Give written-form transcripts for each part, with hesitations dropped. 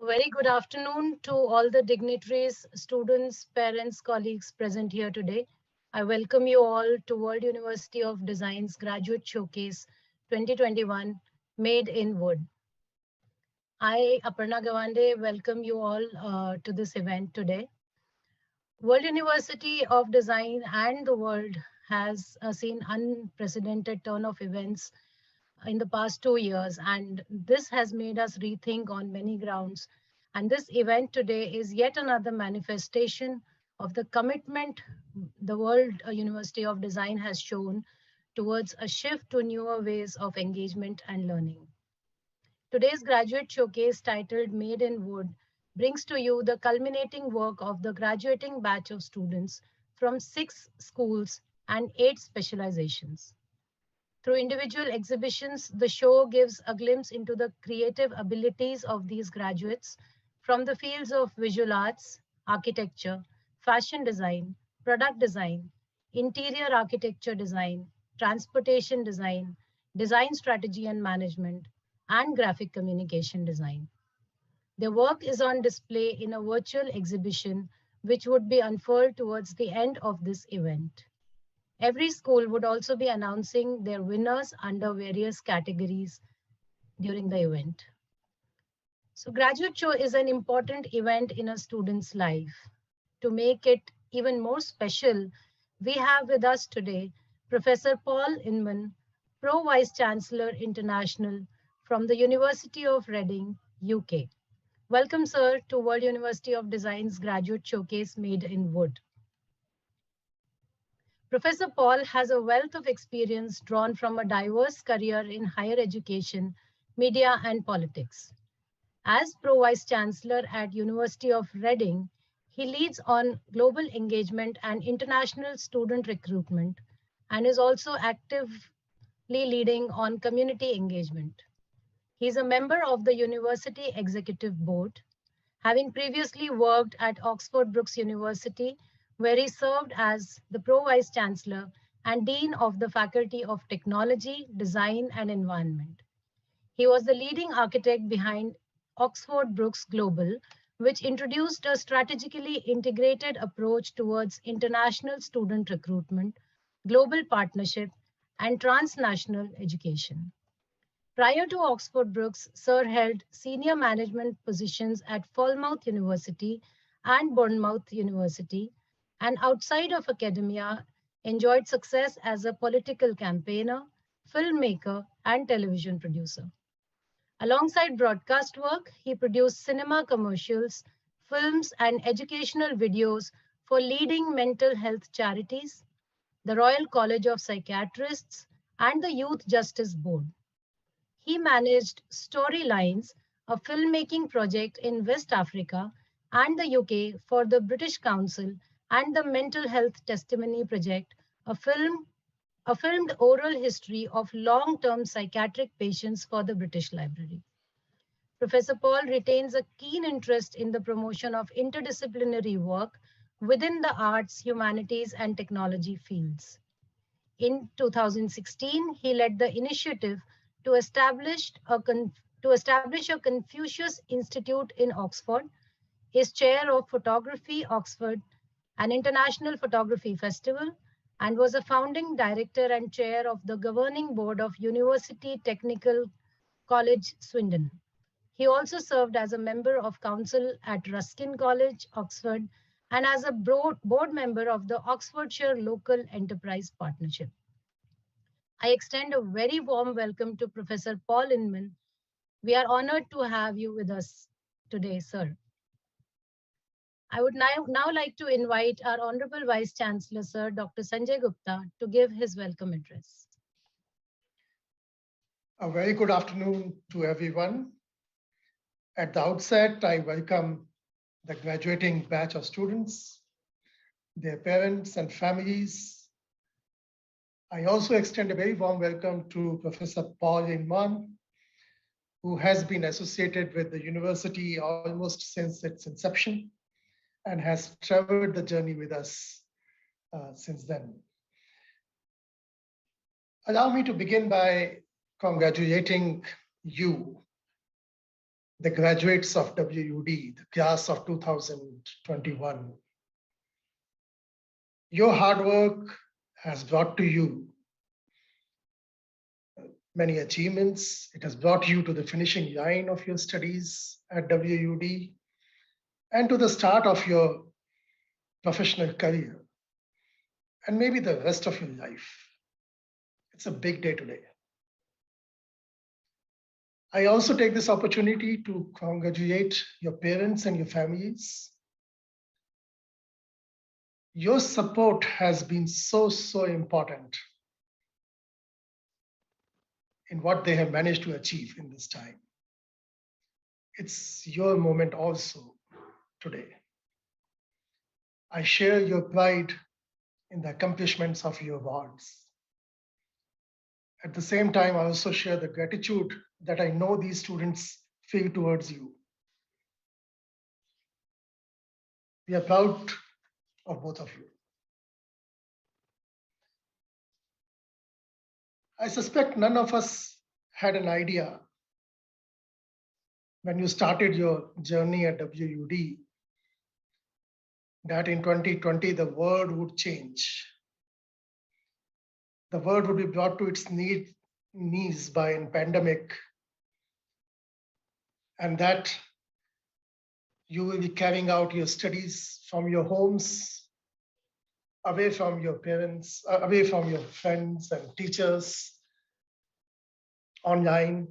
very good afternoon to all the dignitaries, students, parents, colleagues present here today. I welcome you all to World University of Design's Graduate Showcase 2021 Made in Wood. I, Aparna Gawande, welcome you all to this event today. World University of Design and the world has seen unprecedented turn of events in the past 2 years, and this has made us rethink on many grounds. And this event today is yet another manifestation of the commitment the World University of Design has shown towards a shift to newer ways of engagement and learning. Today's graduate showcase, titled Made in Wood, brings to you the culminating work of the graduating batch of students from 6 schools and 8 specializations. Through individual exhibitions, the show gives a glimpse into the creative abilities of these graduates from the fields of visual arts, architecture, fashion design, product design, interior architecture design, transportation design, design strategy and management, and graphic communication design. Their work is on display in a virtual exhibition, which would be unfurled towards the end of this event. Every school would also be announcing their winners under various categories during the event. So Graduate Show is an important event in a student's life. To make it even more special, we have with us today Professor Paul Inman, Pro Vice Chancellor International from the University of Reading, UK. Welcome, sir, to World University of Design's Graduate Showcase Made in Wood. Professor Paul has a wealth of experience drawn from a diverse career in higher education, media, and politics. As Pro Vice Chancellor at University of Reading, he leads on global engagement and international student recruitment, and is also actively leading on community engagement. He is a member of the University Executive Board, having previously worked at Oxford Brookes University, where he served as the Pro Vice Chancellor and Dean of the Faculty of Technology, Design and Environment. He was the leading architect behind Oxford Brookes Global, which introduced a strategically integrated approach towards international student recruitment, global partnership, and transnational education. Prior to Oxford Brookes, Sir held senior management positions at Falmouth University and Bournemouth University, and outside of academia, enjoyed success as a political campaigner, filmmaker, and television producer. Alongside broadcast work, he produced cinema commercials, films, and educational videos for leading mental health charities, the Royal College of Psychiatrists, and the Youth Justice Board. He managed Storylines, a filmmaking project in West Africa and the UK for the British Council, and the Mental Health Testimony Project, a filmed oral history of long-term psychiatric patients for the British Library. Professor Paul retains a keen interest in the promotion of interdisciplinary work within the arts, humanities, and technology fields. In 2016, he led the initiative to establish a Confucius Institute in Oxford, is chair of Photography Oxford, an international photography festival, and was a founding director and chair of the governing board of University Technical College, Swindon. He also served as a member of council at Ruskin College, Oxford, and as a board member of the Oxfordshire Local Enterprise Partnership. I extend a very warm welcome to Professor Paul Inman. We are honored to have you with us today, sir. I would now like to invite our Honorable Vice Chancellor, Sir Dr. Sanjay Gupta, to give his welcome address. A very good afternoon to everyone. At the outset, I welcome the graduating batch of students, their parents and families. I also extend a very warm welcome to Professor Paul Inman, who has been associated with the university almost since its inception and has traveled the journey with us since then. Allow me to begin by congratulating you, the graduates of WUD, the class of 2021. Your hard work has brought to you many achievements. It has brought you to the finishing line of your studies at WUD and to the start of your professional career and maybe the rest of your life. It's a big day today. I also take this opportunity to congratulate your parents and your families. Your support has been so important in what they have managed to achieve in this time. It's your moment also today. I share your pride in the accomplishments of your wards. At the same time, I also share the gratitude that I know these students feel towards you. We are proud of both of you. I suspect none of us had an idea when you started your journey at WUD that in 2020 the world would change. The world would be brought to its knees by a pandemic, and that you will be carrying out your studies from your homes, away from your parents, away from your friends and teachers, online.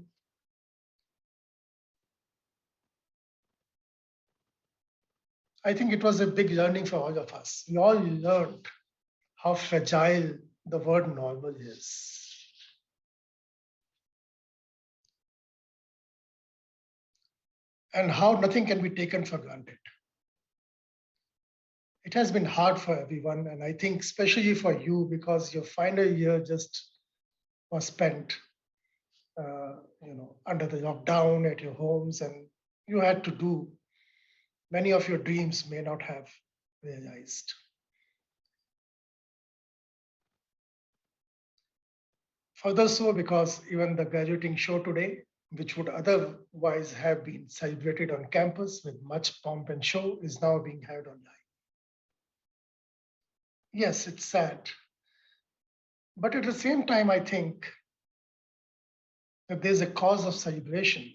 I think it was a big learning for all of us. We all learned how fragile the word normal is. And how nothing can be taken for granted. It has been hard for everyone, and I think especially for you because your final year just was spent under the lockdown at your homes, and you had to do many of your dreams may not have realized. Further so because even the graduating show today, which would otherwise have been celebrated on campus with much pomp and show, is now being held online. Yes, it's sad. But at the same time, I think that there's a cause of celebration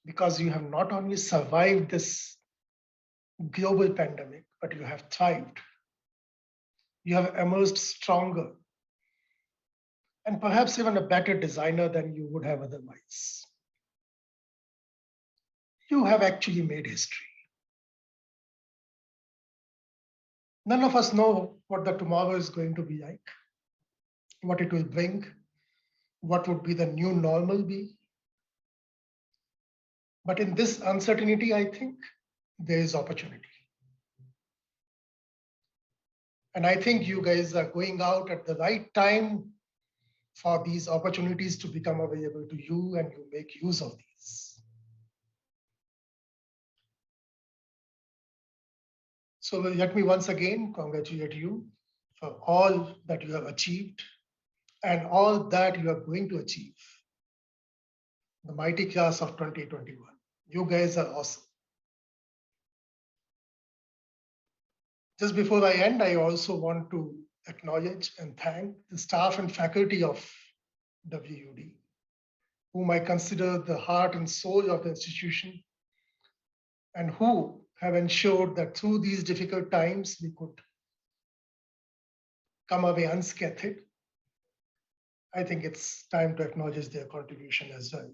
because you have not only survived this global pandemic, but you have thrived. You have emerged stronger and perhaps even a better designer than you would have otherwise. You have actually made history. None of us know what the tomorrow is going to be like, what it will bring, what would be the new normal be. But in this uncertainty, I think there is opportunity. And I think you guys are going out at the right time for these opportunities to become available to you, and you make use of these. So let me once again congratulate you for all that you have achieved and all that you are going to achieve. The mighty class of 2021. You guys are awesome. Just before I end, I also want to acknowledge and thank the staff and faculty of WUD, whom I consider the heart and soul of the institution, and who have ensured that through these difficult times, we could come away unscathed. I think it's time to acknowledge their contribution as well.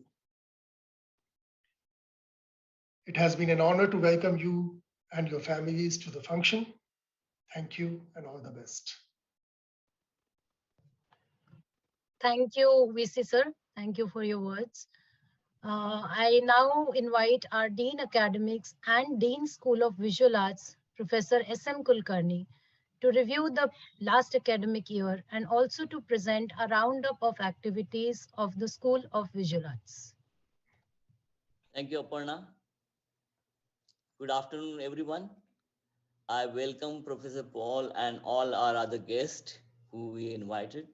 It has been an honor to welcome you and your families to the function. Thank you and all the best. Thank you, VC sir. Thank you for your words. I now invite our Dean Academics and Dean School of Visual Arts, Professor S.M. Kulkarni, to review the last academic year and also to present a roundup of activities of the School of Visual Arts. Thank you, Aparna. Good afternoon, everyone. I welcome Professor Paul and all our other guests who we invited.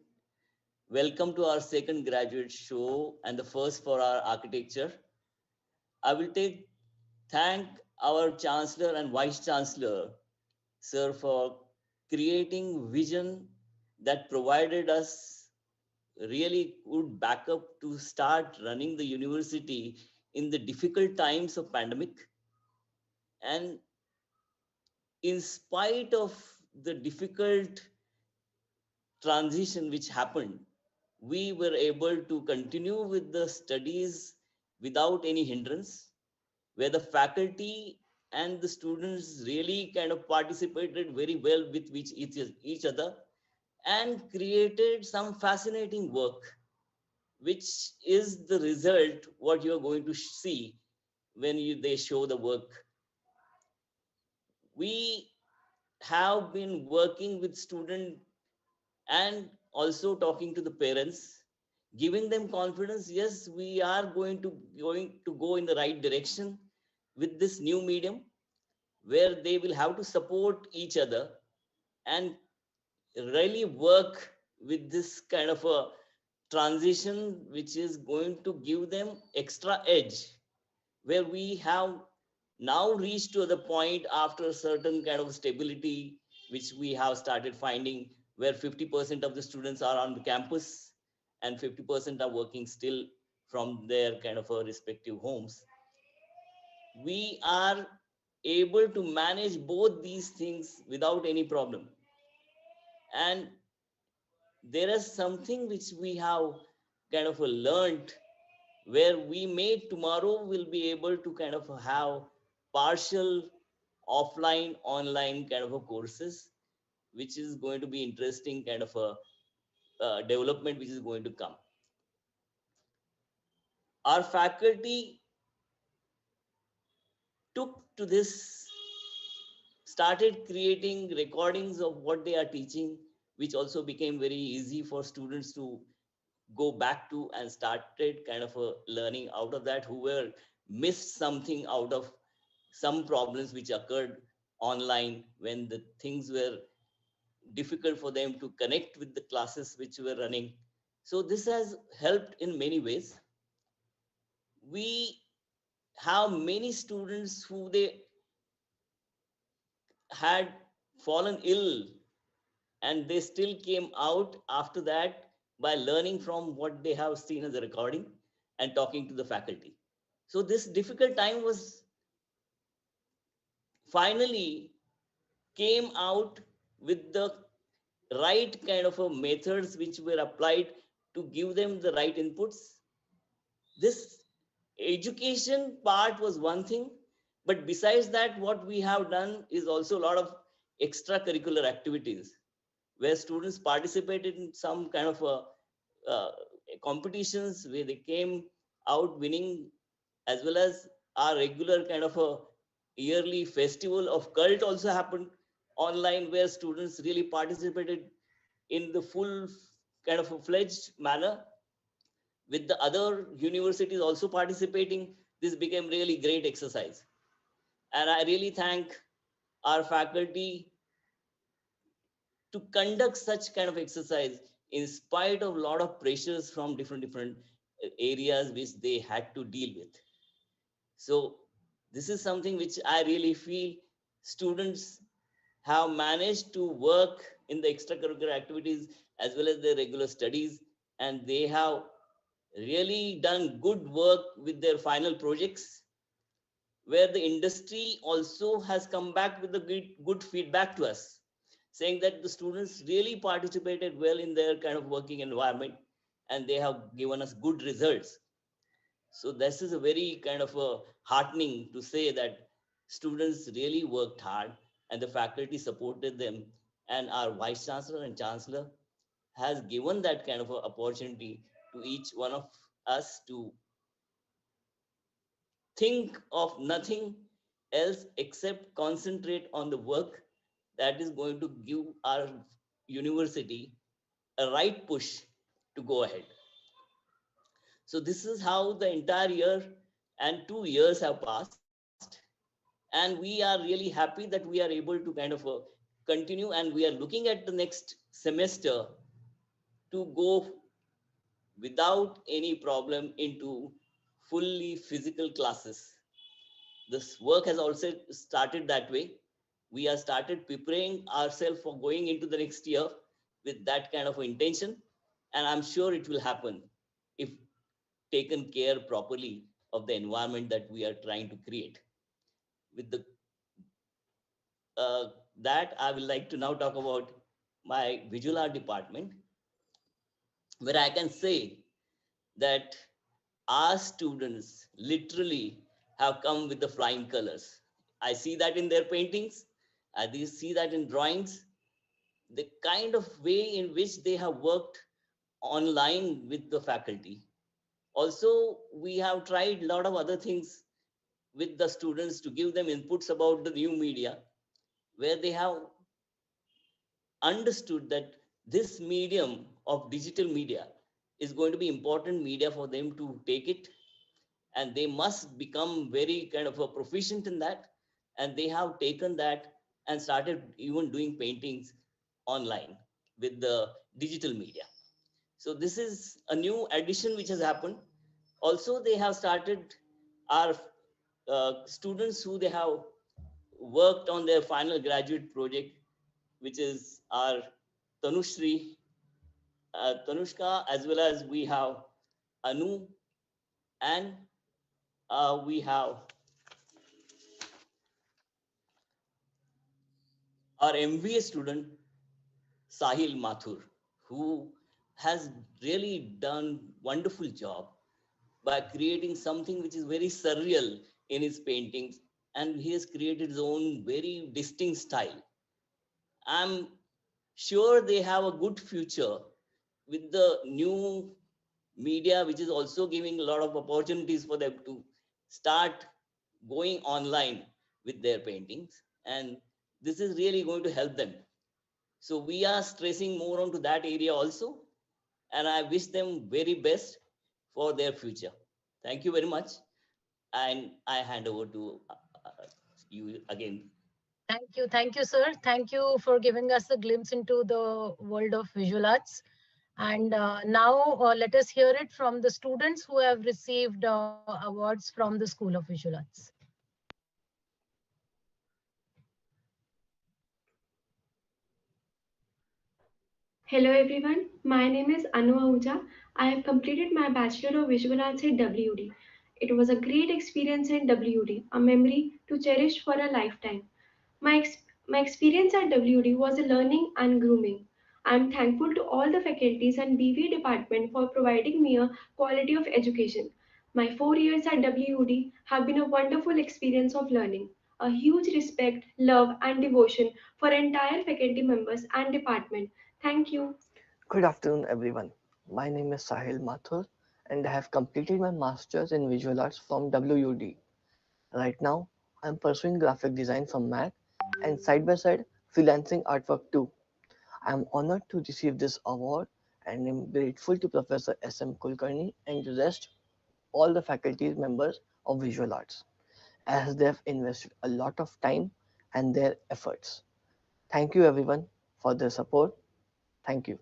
Welcome to our second graduate show and the first for our architecture. I will thank our Chancellor and Vice Chancellor, sir, for creating vision that provided us really good backup to start running the university in the difficult times of pandemic. And in spite of the difficult transition which happened, we were able to continue with the studies without any hindrance, where the faculty and the students really kind of participated very well with each other and created some fascinating work, which is the result what you're going to see when they show the work. We have been working with students and also talking to the parents, giving them confidence. Yes, we are going to go in the right direction with this new medium, where they will have to support each other and really work with this kind of a transition, which is going to give them extra edge, where we have now reached to the point after a certain kind of stability, which we have started finding, where 50% of the students are on the campus and 50% are working still from their kind of a respective homes. We are able to manage both these things without any problem. And there is something which we have kind of learned, where we may tomorrow will be able to kind of have partial offline online kind of a courses, which is going to be interesting kind of a development which is going to come. Our faculty took to this, started creating recordings of what they are teaching, which also became very easy for students to go back to and started kind of a learning out of that, who were missed something out of some problems which occurred online when the things were difficult for them to connect with the classes which were running. So this has helped in many ways. We have many students who they had fallen ill, and they still came out after that by learning from what they have seen as a recording and talking to the faculty. So this difficult time was finally came out with the right kind of a methods which were applied to give them the right inputs. This education part was one thing, but besides that, what we have done is also a lot of extracurricular activities, where students participated in some kind of uh, competitions, where they came out winning, as well as our regular kind of a yearly festival of cult also happened online, where students really participated in the full kind of a fledged manner, with the other universities also participating. This became really great exercise, and I really thank our faculty to conduct such kind of exercise in spite of a lot of pressures from different areas which they had to deal with. So this is something which I really feel students have managed to work in the extracurricular activities as well as their regular studies, and they have really done good work with their final projects, where the industry also has come back with the good feedback to us, saying that the students really participated well in their kind of working environment and they have given us good results. So this is a very kind of a heartening to say that students really worked hard and the faculty supported them, and our vice chancellor and chancellor has given that kind of a opportunity to each one of us to think of nothing else except concentrate on the work that is going to give our university a right push to go ahead. So this is how the entire year and 2 years have passed, and we are really happy that we are able to kind of continue, and we are looking at the next semester to go without any problem into fully physical classes. This work has also started that way. We have started preparing ourselves for going into the next year with that kind of intention. And I'm sure it will happen if taken care properly of the environment that we are trying to create. With the that, I would like to now talk about my visual art department, where I can say that our students literally have come with the flying colors. I see that in their paintings. I see that in drawings. The kind of way in which they have worked online with the faculty. Also, we have tried a lot of other things with the students to give them inputs about the new media, where they have understood that this medium of digital media is going to be important media for them to take it, and they must become very kind of a proficient in that, and they have taken that and started even doing paintings online with the digital media. So this is a new addition which has happened. Also, they have started our students who they have worked on their final graduate project, which is our Tanushri, Tanushka, as well as we have Anu, and we have our MBA student Sahil Mathur, who has really done wonderful job by creating something which is very surreal in his paintings, and he has created his own very distinct style. I'm sure they have a good future with the new media, which is also giving a lot of opportunities for them to start going online with their paintings. And this is really going to help them. So we are stressing more onto that area also. And I wish them very best for their future. Thank you very much. And I hand over to you again. Thank you, sir. Thank you for giving us a glimpse into the world of visual arts. And now let us hear it from the students who have received awards from the School of Visual Arts. Hello everyone, my name is Anu Ahuja. I have completed my Bachelor of Visual Arts at WUD. It was a great experience at WUD, a memory to cherish for a lifetime. My experience at WUD was a learning and grooming. I am thankful to all the faculties and BV department for providing me a quality of education. My 4 years at WUD have been a wonderful experience of learning. A huge respect, love, and devotion for entire faculty members and department. Thank you. Good afternoon, everyone. My name is Sahil Mathur, and I have completed my master's in visual arts from WUD. Right now, I am pursuing graphic design from MAC and side by side freelancing artwork too. I am honored to receive this award and am grateful to Professor S.M. Kulkarni and the rest all the faculty members of visual arts as they have invested a lot of time and their efforts. Thank you everyone for their support. Thank you.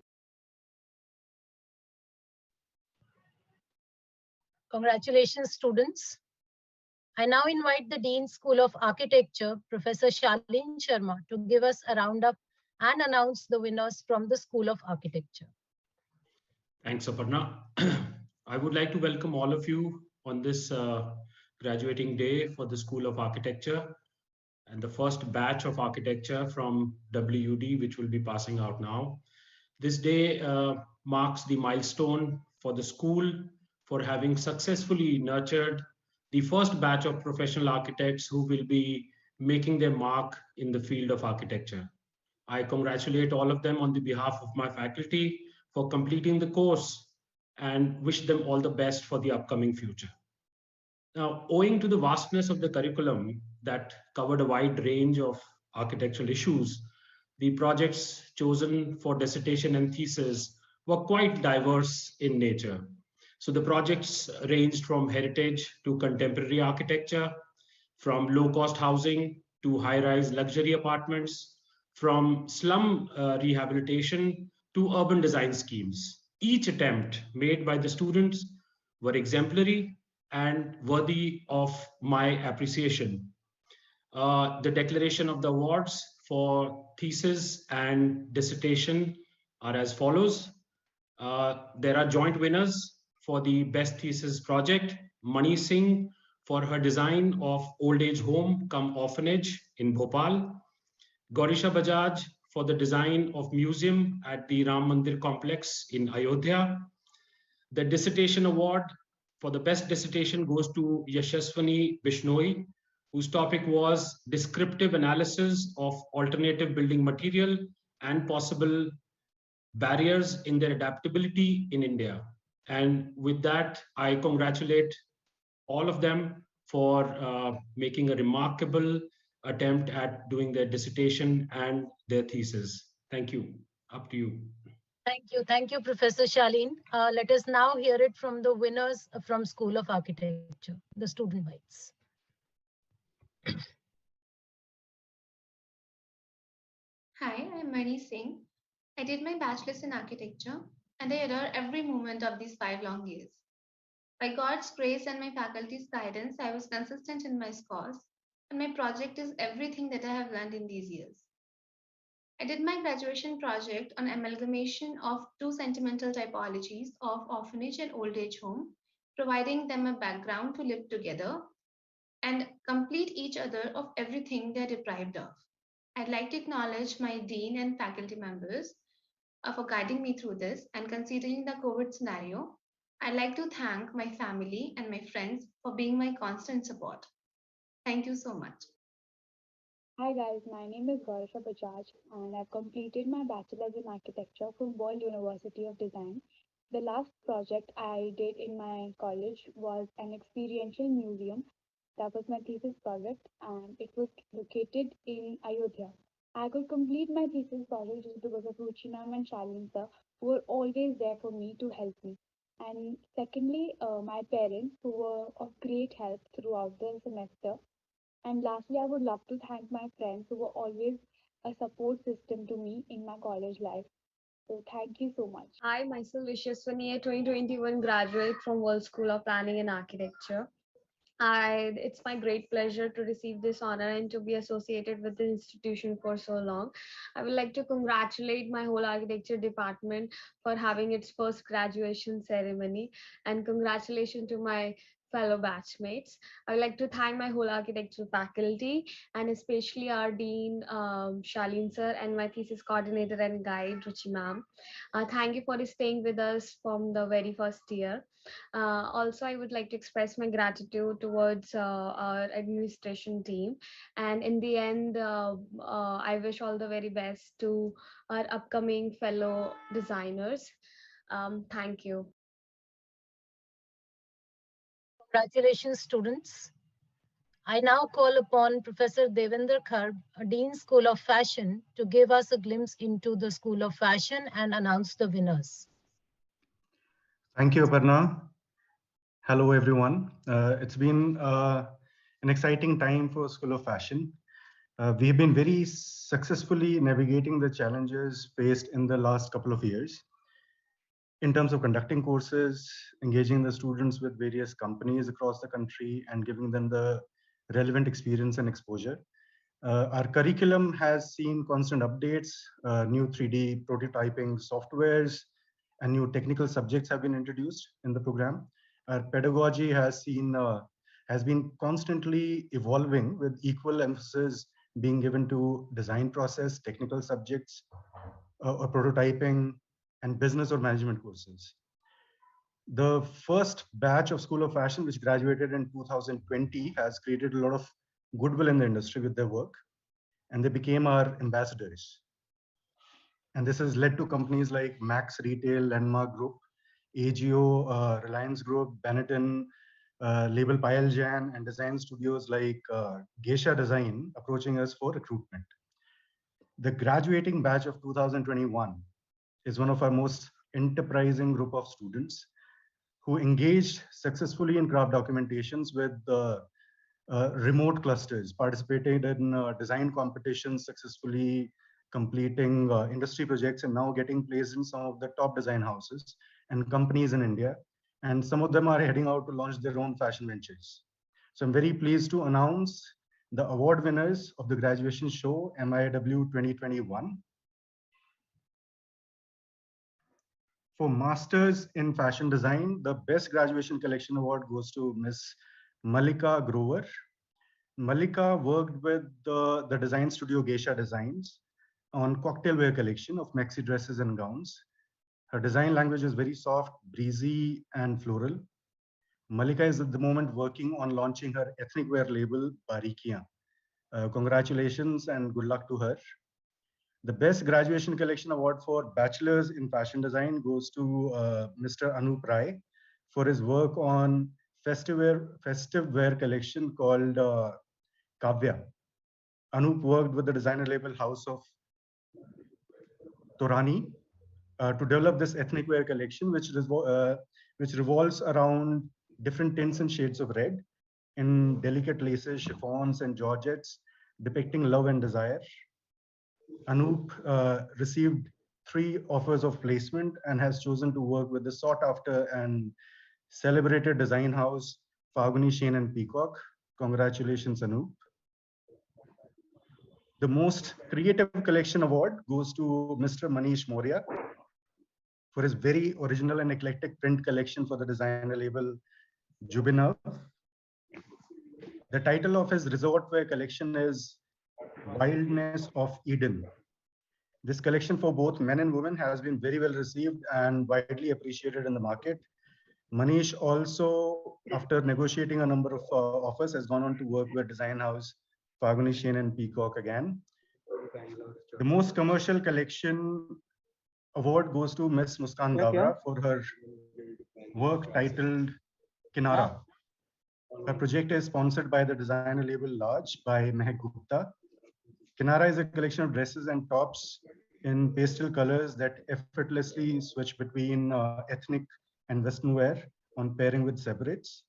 Congratulations, students. I now invite the Dean School of Architecture, Professor Shalin Sharma, to give us a roundup and announce the winners from the School of Architecture. Thanks, Aparna. I would like to welcome all of you on this graduating day for the School of Architecture and the first batch of architecture from WUD, which will be passing out now. This day marks the milestone for the school for having successfully nurtured the first batch of professional architects who will be making their mark in the field of architecture. I congratulate all of them on the behalf of my faculty for completing the course and wish them all the best for the upcoming future. Now, owing to the vastness of the curriculum that covered a wide range of architectural issues, the projects chosen for dissertation and thesis were quite diverse in nature. So the projects ranged from heritage to contemporary architecture, from low-cost housing to high-rise luxury apartments, from slum rehabilitation to urban design schemes. Each attempt made by the students were exemplary and worthy of my appreciation. The declaration of the awards for thesis and dissertation are as follows. There are joint winners for the best thesis project: Mani Singh for her design of old age home cum orphanage in Bhopal, Gaurisha Bajaj for the design of museum at the Ram Mandir complex in Ayodhya. The dissertation award for the best dissertation goes to Yashaswani Bishnoi, whose topic was descriptive analysis of alternative building material and possible barriers in their adaptability in India. And with that, I congratulate all of them for making a remarkable attempt at doing their dissertation and their thesis. Thank you. Up to you. Thank you, Professor Shaleen. Let us now hear it from the winners from School of Architecture, the student bites. Hi, I'm Mani Singh. I did my bachelor's in architecture and I adore every moment of these 5 long years. By God's grace and my faculty's guidance, I was consistent in my scores, and my project is everything that I have learned in these years. I did my graduation project on amalgamation of two sentimental typologies of orphanage and old age home, providing them a background to live together and complete each other of everything they're deprived of. I'd like to acknowledge my dean and faculty members for guiding me through this, and considering the COVID scenario, I'd like to thank my family and my friends for being my constant support. Thank you so much. Hi guys, my name is Gaurisha Bajaj and I've completed my bachelor's in architecture from World University of Design. The last project I did in my college was an experiential museum. That was my thesis project and it was located in Ayodhya. I could complete my thesis project just because of Ruchinam and Shalin sir, who were always there for me to help me. And secondly, my parents, who were of great help throughout the semester. And lastly, I would love to thank my friends who were always a support system to me in my college life. So thank you so much. Hi, myself Vishwaswani, a 2021 graduate from World School of Planning and Architecture. It's my great pleasure to receive this honor and to be associated with the institution for so long. I would like to congratulate my whole architecture department for having its first graduation ceremony, and congratulations to my fellow batchmates. I would like to thank my whole architecture faculty and especially our dean Shalin sir and my thesis coordinator and guide Ruchi ma'am. Thank you for staying with us from the very first year. Also, I would like to express my gratitude towards our administration team. And in the end, I wish all the very best to our upcoming fellow designers. Thank you. Congratulations, students. I now call upon Professor Devendra Kharb, a Dean School of Fashion, to give us a glimpse into the School of Fashion and announce the winners. Thank you, Aparna. Hello, everyone. It's been an exciting time for School of Fashion. We've been very successfully navigating the challenges faced in the last couple of years in terms of conducting courses, engaging the students with various companies across the country, and giving them the relevant experience and exposure. Our curriculum has seen constant updates, new 3D prototyping softwares, and new technical subjects have been introduced in the program. Our pedagogy has been constantly evolving, with equal emphasis being given to design process, technical subjects, prototyping, and business or management courses. The first batch of School of Fashion, which graduated in 2020, has created a lot of goodwill in the industry with their work, and they became our ambassadors. And this has led to companies like Max Retail, Landmark Group, AGO, Reliance Group, Benetton, label Payal Jan, and design studios like Geisha Design approaching us for recruitment. The graduating batch of 2021 is one of our most enterprising group of students who engaged successfully in craft documentations with remote clusters, participated in design competitions, successfully completing industry projects, and now getting placed in some of the top design houses and companies in India, and some of them are heading out to launch their own fashion ventures. So I'm very pleased to announce the award winners of the graduation show MIW 2021. For Masters in Fashion Design, the Best Graduation Collection Award goes to Miss Malika Grover. Malika worked with the design studio Geisha Designs on cocktail wear collection of maxi dresses and gowns. Her design language is very soft, breezy, and floral. Malika is at the moment working on launching her ethnic wear label, Barikiyan. Congratulations and good luck to her. The Best Graduation Collection Award for Bachelors in Fashion Design goes to Mr. Anup Rai for his work on festive wear collection called Kavya. Anup worked with the designer label House of Torani to develop this ethnic wear collection, which revolves around different tints and shades of red in delicate laces, chiffons, and georgettes, depicting love and desire. Anup received 3 offers of placement and has chosen to work with the sought after and celebrated design house Faguni Shane and Peacock. Congratulations, Anup. The most creative collection award goes to Mr. Manish Moria for his very original and eclectic print collection for the designer label Jubinav. The title of his resort wear collection is Wildness of Eden. This collection for both men and women has been very well received and widely appreciated in the market. Manish also, after negotiating a number of offers, has gone on to work with design house Faguni Shane and Peacock again. The most commercial collection award goes to Miss Muskan Gavra for her work titled Kinara. Her project is sponsored by the designer label Large by Mehak Gupta. Kinara is a collection of dresses and tops in pastel colors that effortlessly switch between ethnic and Western wear on pairing with separates.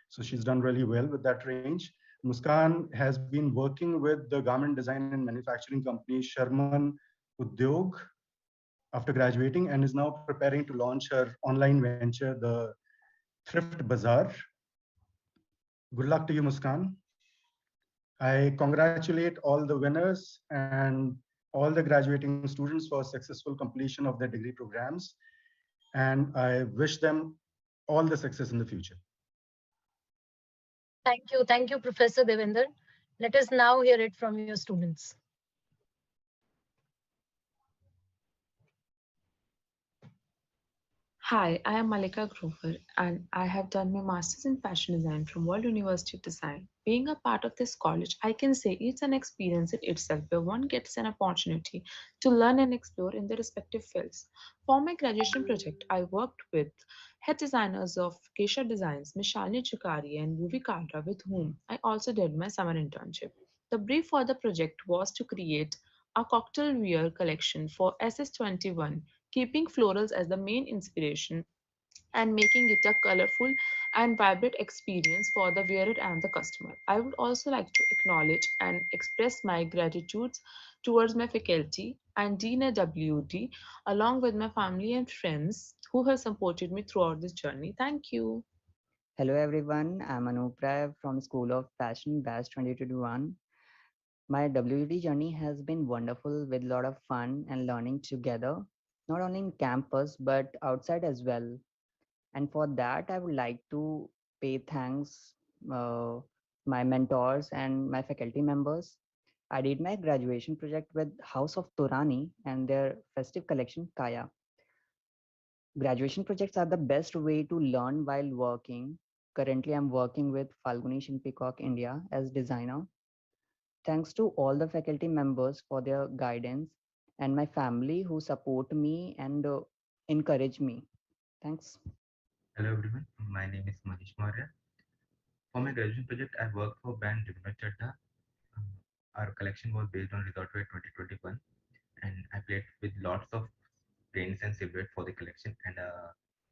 So she's done really well with that range. Muskan has been working with the garment design and manufacturing company Sharman Udyog after graduating and is now preparing to launch her online venture, the Thrift Bazaar. Good luck to you, Muskan. I congratulate all the winners and all the graduating students for successful completion of their degree programs. And I wish them all the success in the future. Thank you, Professor Devender. Let us now hear it from your students. Hi, I am Malika Grover and I have done my master's in fashion design from World University of Design. Being a part of this college, I can say it's an experience in itself where one gets an opportunity to learn and explore in their respective fields. For my graduation project, I worked with head designers of Geisha Designs, Mishani Chikari and Yuvi Kadra, with whom I also did my summer internship. The brief for the project was to create a cocktail wear collection for SS21, keeping florals as the main inspiration and making it a colorful and vibrant experience for the wearer and the customer. I would also like to acknowledge and express my gratitude towards my faculty and Dean at WUD, along with my family and friends who have supported me throughout this journey. Thank you. Hello everyone, I'm Anup Rai from School of Fashion Batch 2021. My WD journey has been wonderful with a lot of fun and learning together, not only in campus but outside as well. And for that, I would like to pay thanks uh, my mentors and my faculty members. I did my graduation project with House of Turani and their festive collection Kaya. Graduation projects are the best way to learn while working. Currently, I'm working with Falguni Peacock India as designer. Thanks to all the faculty members for their guidance and my family who support me and encourage me. Thanks. Hello everyone, my name is Manish Maurya. For my graduation project, I worked for band Jumna Chadda. Our collection was based on Resort Wear 2021 and I played with lots of prints and silhouette for the collection and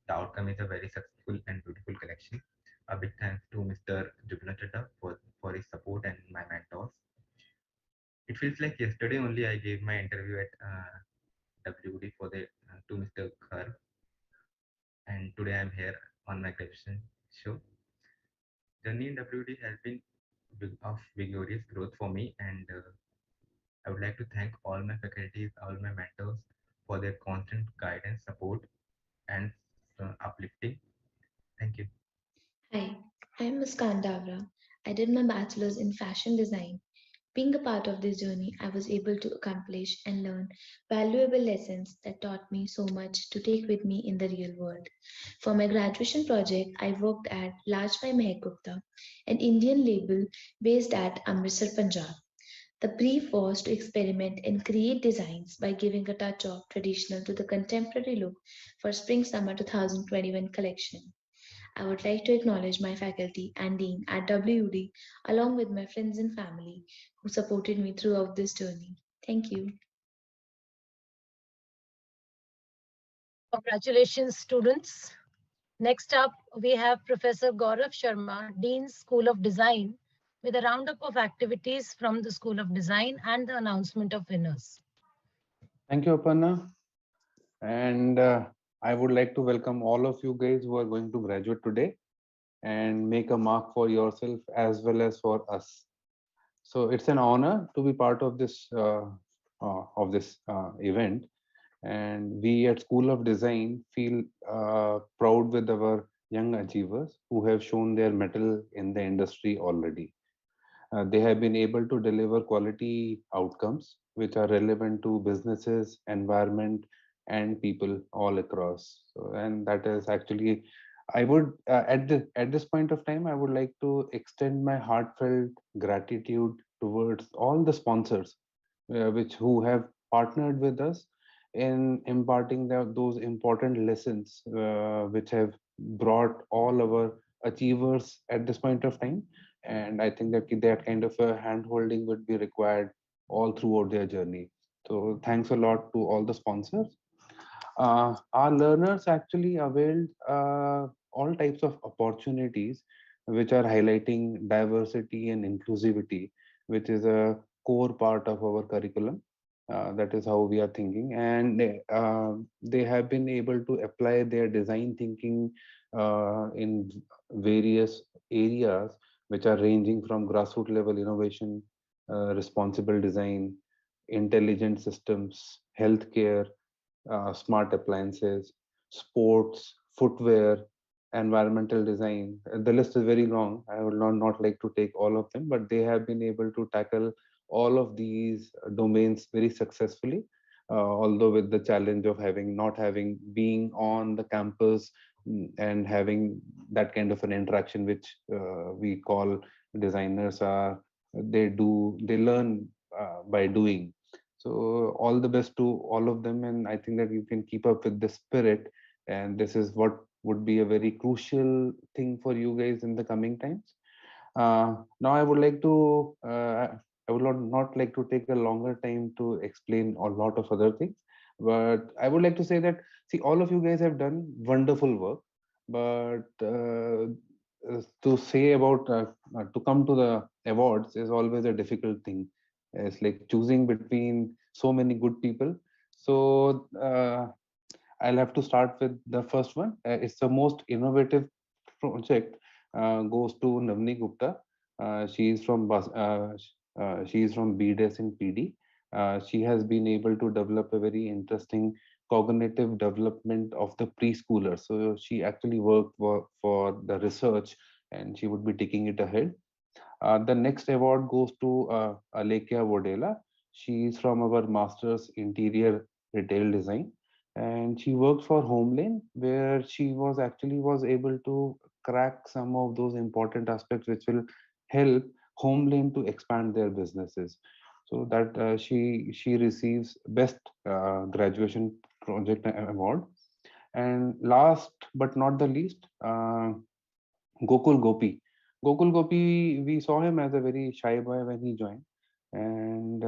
the outcome is a very successful and beautiful collection. A big thanks to Mr. Jumna Chadda for his support and my mentors. It feels like yesterday only I gave my interview at WD for the to Mr. Khar and today I'm here on my graduation show. Journey in WD has been of vigorous growth for me, and I would like to thank all my faculties, all my mentors for their constant guidance, support, and uplifting. Thank you. Hi, I'm Muskan Davra. I did my bachelor's in fashion design. Being a part of this journey, I was able to accomplish and learn valuable lessons that taught me so much to take with me in the real world. For my graduation project, I worked at Lajpai Mehak Gupta, an Indian label based at Amritsar, Punjab. The brief was to experiment and create designs by giving a touch of traditional to the contemporary look for Spring Summer 2021 collection. I would like to acknowledge my faculty and dean at WUD, along with my friends and family who supported me throughout this journey. Thank you. Congratulations, students. Next up, we have Professor Gaurav Sharma, Dean School of Design, with a roundup of activities from the School of Design and the announcement of winners. Thank you, Aparna. And I would like to welcome all of you guys who are going to graduate today and make a mark for yourself as well as for us. So it's an honor to be part of this event, and we at School of Design feel proud with our young achievers who have shown their mettle in the industry already. They have been able to deliver quality outcomes which are relevant to businesses, environment, and people all across. So, and that is actually, I would at this point of time, I would like to extend my heartfelt gratitude towards all the sponsors, which who have partnered with us in imparting those important lessons, which have brought all our achievers at this point of time. And I think that that kind of a hand holding would be required all throughout their journey. So thanks a lot to all the sponsors. Our learners actually availed all types of opportunities which are highlighting diversity and inclusivity, which is a core part of our curriculum. That is how we are thinking, and they have been able to apply their design thinking in various areas, which are ranging from grassroots level innovation, responsible design, intelligent systems, healthcare, smart appliances, sports, footwear, environmental design. The list is very long. I would not like to take all of them, but they have been able to tackle all of these domains very successfully. Although with the challenge of not having being on the campus, and having that kind of an interaction, which we call designers are, they learn by doing. So all the best to all of them, and I think that you can keep up with the spirit. And this is what would be a very crucial thing for you guys in the coming times. Now I would like to, I would not like to take a longer time to explain a lot of other things, but I would like to say that, see, all of you guys have done wonderful work, but to say about to come to the awards is always a difficult thing. It's like choosing between so many good people. So I'll have to start with the first one. It's the most innovative project, goes to Navni Gupta. She is from she is from BDS in PD. She has been able to develop a very interesting cognitive development of the preschoolers. So she actually worked for the research, and she would be taking it ahead. The next award goes to Alekia Vodela. She is from our Masters Interior Retail Design, and she worked for Homelane, where she was able to crack some of those important aspects which will help Homelane to expand their businesses. So that she receives best graduation project award. And last but not the least, Gokul Gopi. Gokul Gopi, we saw him as a very shy boy when he joined, and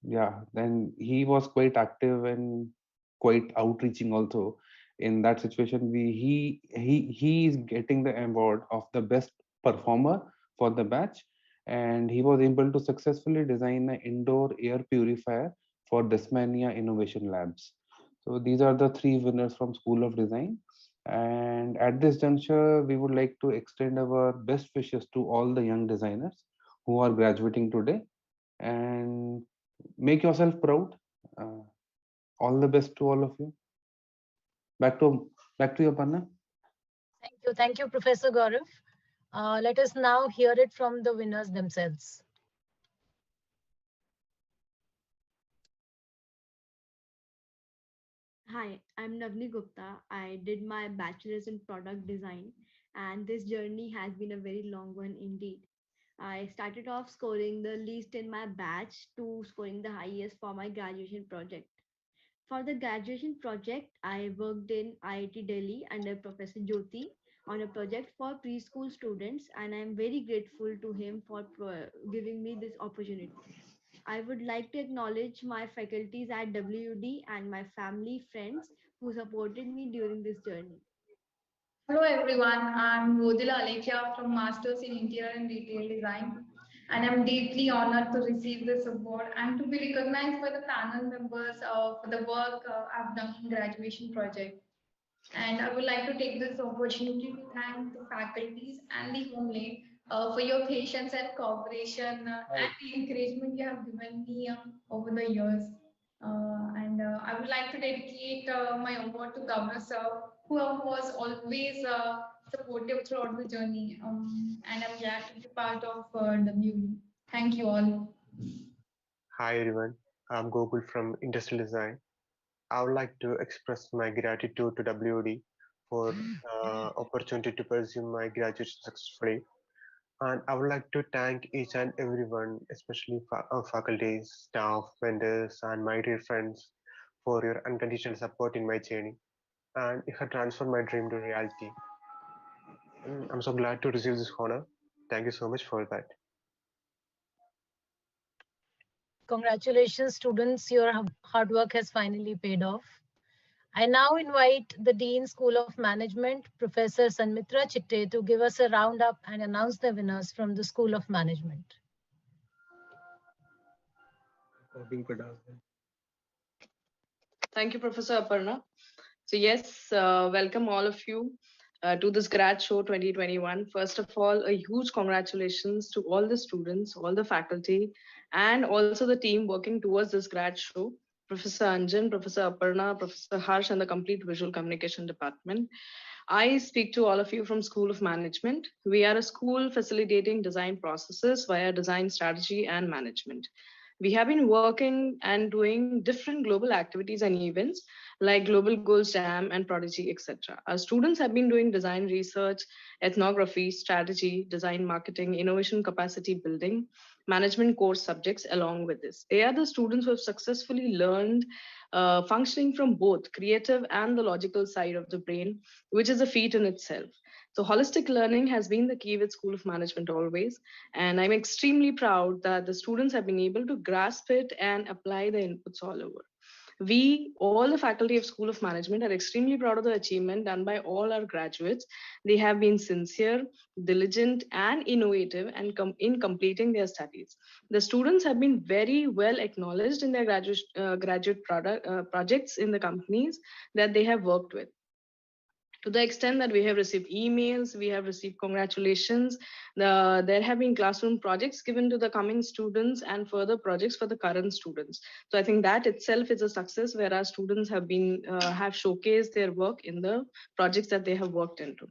yeah, then he was quite active and quite outreaching also. In that situation, he is getting the award of the best performer for the batch, and he was able to successfully design an indoor air purifier for Desmania Innovation Labs. So these are the three winners from School of Design. And at this juncture, we would like to extend our best wishes to all the young designers who are graduating today, and make yourself proud. Uh, all the best to all of you. Back to you, Aparna. Thank you, Professor Gaurav. Let us now hear it from the winners themselves. Hi, I'm Navni Gupta. I did my bachelor's in product design, and this journey has been a very long one indeed. I started off scoring the least in my batch to scoring the highest for my graduation project. For the graduation project, I worked in IIT Delhi under Professor Jyoti on a project for preschool students, and I'm very grateful to him for giving me this opportunity. I would like to acknowledge my faculties at WUD and my family, friends who supported me during this journey. Hello everyone, I'm Vodila Alekhya from Masters in Interior and Retail Design, and I'm deeply honored to receive this award and to be recognized by the panel members for the work I've done in graduation project. And I would like to take this opportunity to thank the faculties and the Homeland for your patience and cooperation and the encouragement you have given me over the years. And I would like to dedicate my award to Governor Sir, who was always supportive throughout the journey. And I'm glad to be part of WE. Thank you all. Hi everyone, I'm Gokul from Industrial Design. I would like to express my gratitude to WD for opportunity to pursue my graduation successfully. And I would like to thank each and everyone, especially faculties, staff, vendors, and my dear friends for your unconditional support in my journey. And it has transformed my dream to reality. I'm so glad to receive this honor. Thank you so much for that. Congratulations, students. Your hard work has finally paid off. I now invite the Dean School of Management, Professor Sanmitra Chitte, to give us a roundup and announce the winners from the School of Management. Thank you, Professor Aparna. So yes, welcome all of you to this Grad Show 2021. First of all, a huge congratulations to all the students, all the faculty, and also the team working towards this Grad Show. Professor Anjan, Professor Aparna, Professor Harsh, and the complete Visual Communication Department. I speak to all of you from School of Management. We are a school facilitating design processes via design strategy and management. We have been working and doing different global activities and events like Global Goals Jam and Prodigy, etc. Our students have been doing design research, ethnography, strategy, design marketing, innovation capacity building, management course subjects along with this. They are the students who have successfully learned functioning from both creative and the logical side of the brain, which is a feat in itself. So holistic learning has been the key with School of Management always. And I'm extremely proud that the students have been able to grasp it and apply the inputs all over. We, all the faculty of School of Management, are extremely proud of the achievement done by all our graduates. They have been sincere, diligent, and innovative and in completing their studies. The students have been very well acknowledged in their graduate projects in the companies that they have worked with, to the extent that we have received emails, we have received congratulations. There have been classroom projects given to the coming students and further projects for the current students. So I think that itself is a success where our students have been have showcased their work in the projects that they have worked into.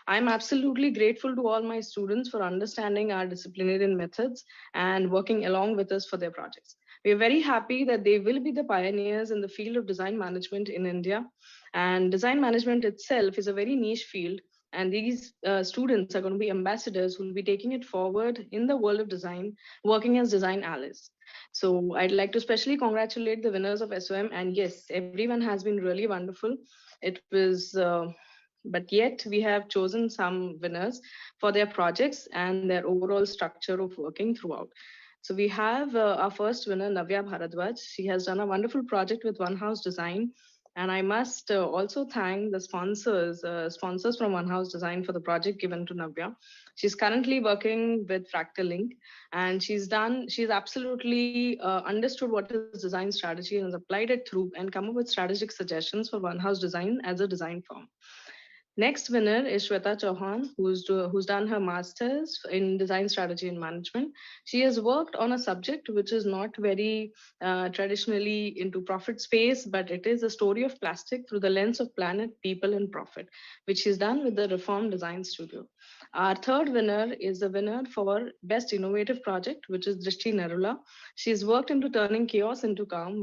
I'm absolutely grateful to all my students for understanding our disciplinary methods and working along with us for their projects. We are very happy that they will be the pioneers in the field of design management in India. And design management itself is a very niche field. And these students are going to be ambassadors who will be taking it forward in the world of design, working as design allies. So I'd like to especially congratulate the winners of SOM. And yes, everyone has been really wonderful. It was, but yet we have chosen some winners for their projects and their overall structure of working throughout. So we have our first winner, Navya Bharadwaj. She has done a wonderful project with One House Design. And I must also thank the sponsors from One House Design for the project given to Navya. She's currently working with Fractal Link, and she's absolutely understood what is design strategy and has applied it through and come up with strategic suggestions for One House Design as a design firm. Next winner is Shweta Chauhan, who's done her master's in design strategy and management. She has worked on a subject which is not very traditionally into profit space, but it is a story of plastic through the lens of planet, people, and profit, which she's done with the Reform Design Studio. Our third winner is the winner for Best Innovative Project, which is Drishti Narula. She's worked into turning chaos into calm,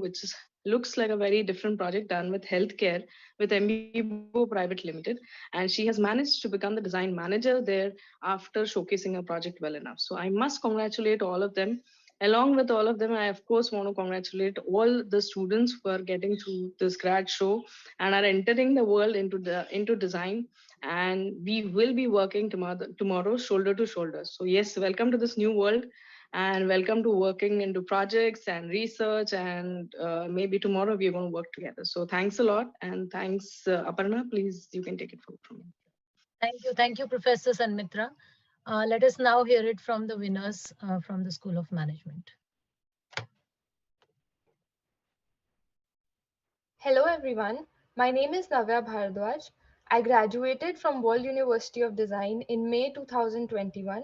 looks like a very different project done with healthcare with MBO Private Limited, and she has managed to become the design manager there after showcasing her project well enough. So I must congratulate all of them. Along with all of them, I of course want to congratulate all the students who are getting through this grad show and are entering the world into design. And we will be working tomorrow shoulder to shoulder. So yes, welcome to this new world and welcome to working into projects and research, and maybe tomorrow we're going to work together. So thanks a lot, and thanks, Aparna. Please, you can take it forward from me. Thank you, Professor Sanmitra. Let us now hear it from the winners from the School of Management. Hello everyone, my name is Navya Bharadwaj. I graduated from World University of Design in May 2021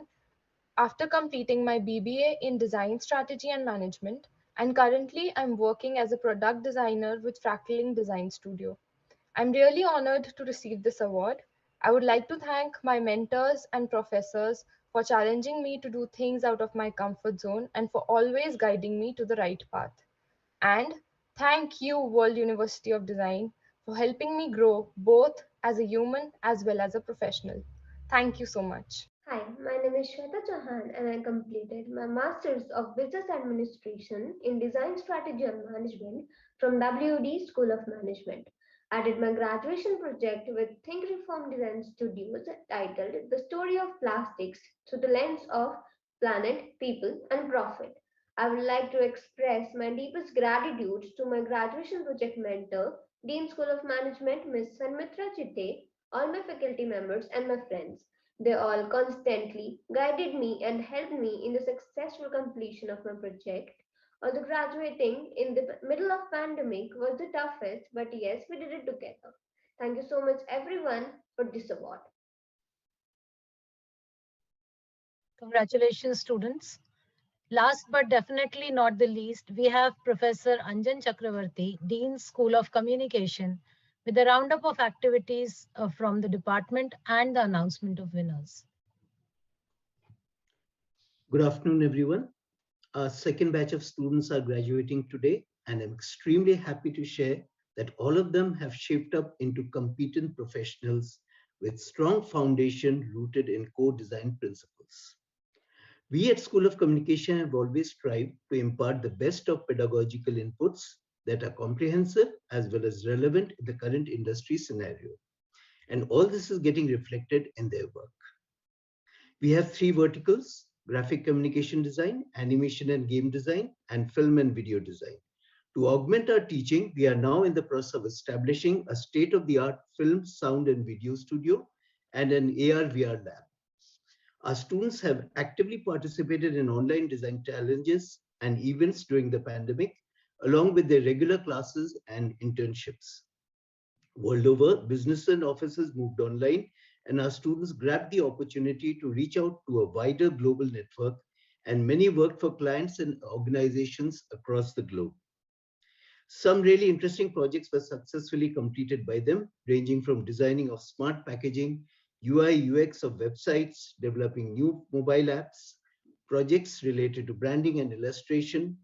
after completing my BBA in Design Strategy and Management, and currently I'm working as a product designer with Fractaling Design Studio. I'm really honored to receive this award. I would like to thank my mentors and professors for challenging me to do things out of my comfort zone and for always guiding me to the right path. And thank you, World University of Design, for helping me grow both as a human as well as a professional. Thank you so much. Hi, my name is Shweta Chauhan and I completed my Masters of Business Administration in Design Strategy and Management from WUD School of Management. I did my graduation project with Think Reform Design Studios titled The Story of Plastics Through the Lens of Planet, People and Profit. I would like to express my deepest gratitude to my graduation project mentor, Dean School of Management, Ms. Sanmitra Chitte, all my faculty members and my friends. They all constantly guided me and helped me in the successful completion of my project. Although graduating in the middle of pandemic was the toughest, but yes, we did it together. Thank you so much everyone for this award. Congratulations, students. Last but definitely not the least, we have Professor Anjan Chakravarti, Dean School of Communication, with a roundup of activities from the department and the announcement of winners. Good afternoon, everyone. Our second batch of students are graduating today, and I'm extremely happy to share that all of them have shaped up into competent professionals with strong foundation rooted in core design principles. We at School of Communication have always strived to impart the best of pedagogical inputs that are comprehensive as well as relevant in the current industry scenario. And all this is getting reflected in their work. We have three verticals: graphic communication design, animation and game design, and film and video design. To augment our teaching, we are now in the process of establishing a state-of-the-art film, sound, and video studio and an AR/VR lab. Our students have actively participated in online design challenges and events during the pandemic, along with their regular classes and internships. World over, business and offices moved online, and our students grabbed the opportunity to reach out to a wider global network, and many worked for clients and organizations across the globe. Some really interesting projects were successfully completed by them, ranging from designing of smart packaging, UI UX of websites, developing new mobile apps, projects related to branding and illustration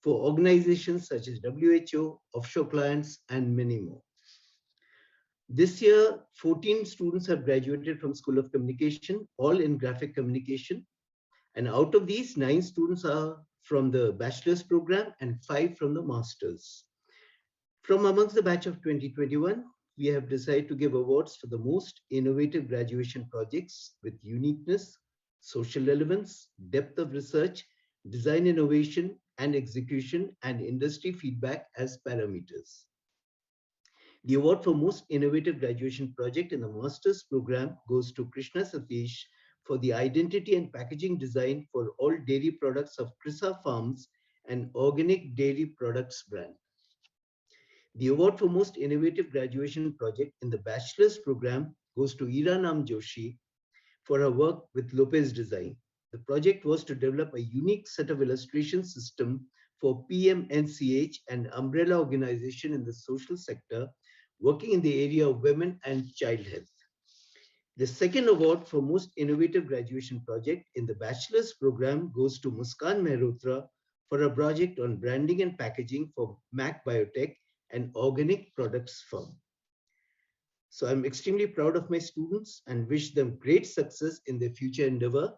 for organizations such as WHO, offshore clients, and many more. This year, 14 students have graduated from School of Communication, all in graphic communication. And out of these, 9 students are from the bachelor's program and 5 from the master's. From amongst the batch of 2021, we have decided to give awards for the most innovative graduation projects with uniqueness, social relevance, depth of research, design innovation, and execution, and industry feedback as parameters. The award for most innovative graduation project in the master's program goes to Krishna Satish for the identity and packaging design for all dairy products of Krisa Farms and organic dairy products brand. The award for most innovative graduation project in the bachelor's program goes to Iranam Joshi for her work with Lopez Design. The project was to develop a unique set of illustration system for PMNCH, an umbrella organization in the social sector working in the area of women and child health. The second award for most innovative graduation project in the bachelor's program goes to Muskan Mehrotra for a project on branding and packaging for Mac Biotech, an organic products firm. So I'm extremely proud of my students and wish them great success in their future endeavor.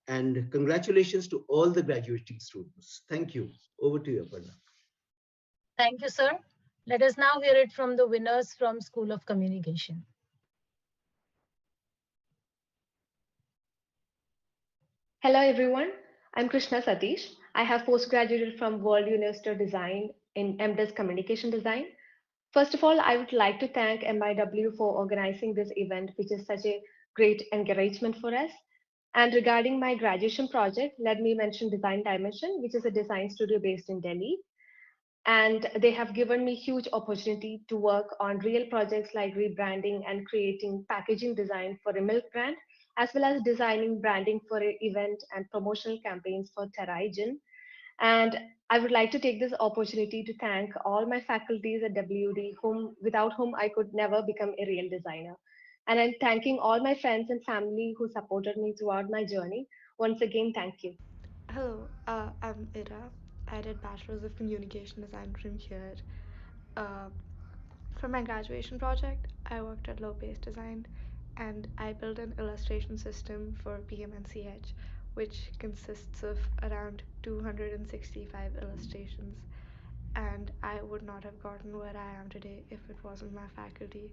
And congratulations to all the graduating students. Thank you. Over to you, Aparna. Thank you, sir. Let us now hear it from the winners from School of Communication. Hello everyone, I'm Krishna Satish. I have postgraduated from World University of Design in MDes Communication Design. First of all, I would like to thank MIW for organizing this event, which is such a great encouragement for us. And regarding my graduation project, let me mention Design Dimension, which is a design studio based in Delhi. And they have given me huge opportunity to work on real projects like rebranding and creating packaging design for a milk brand, as well as designing branding for an event and promotional campaigns for Terragen. And I would like to take this opportunity to thank all my faculties at WUD, without whom I could never become a real designer. And I'm thanking all my friends and family who supported me throughout my journey. Once again, thank you. Hello, I'm Ira. I did Bachelor's of Communication Design from here. Uh, for my graduation project, I worked at Lopez Design and I built an illustration system for PMNCH, which consists of around 265 illustrations. And I would not have gotten where I am today if it wasn't my faculty.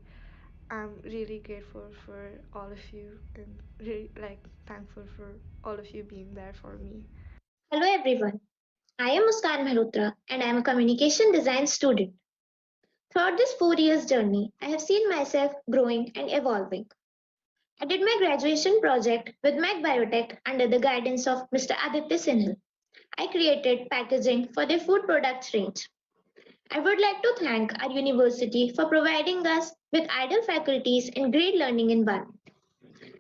I'm really grateful for all of you and really thankful for all of you being there for me. Hello everyone. I am Muskan Mehrotra and I am a communication design student. Throughout this 4 years journey, I have seen myself growing and evolving. I did my graduation project with Mac Biotech under the guidance of Mr. Aditya Sinhal. I created packaging for their food products range. I would like to thank our university for providing us with ideal faculties and great learning environment.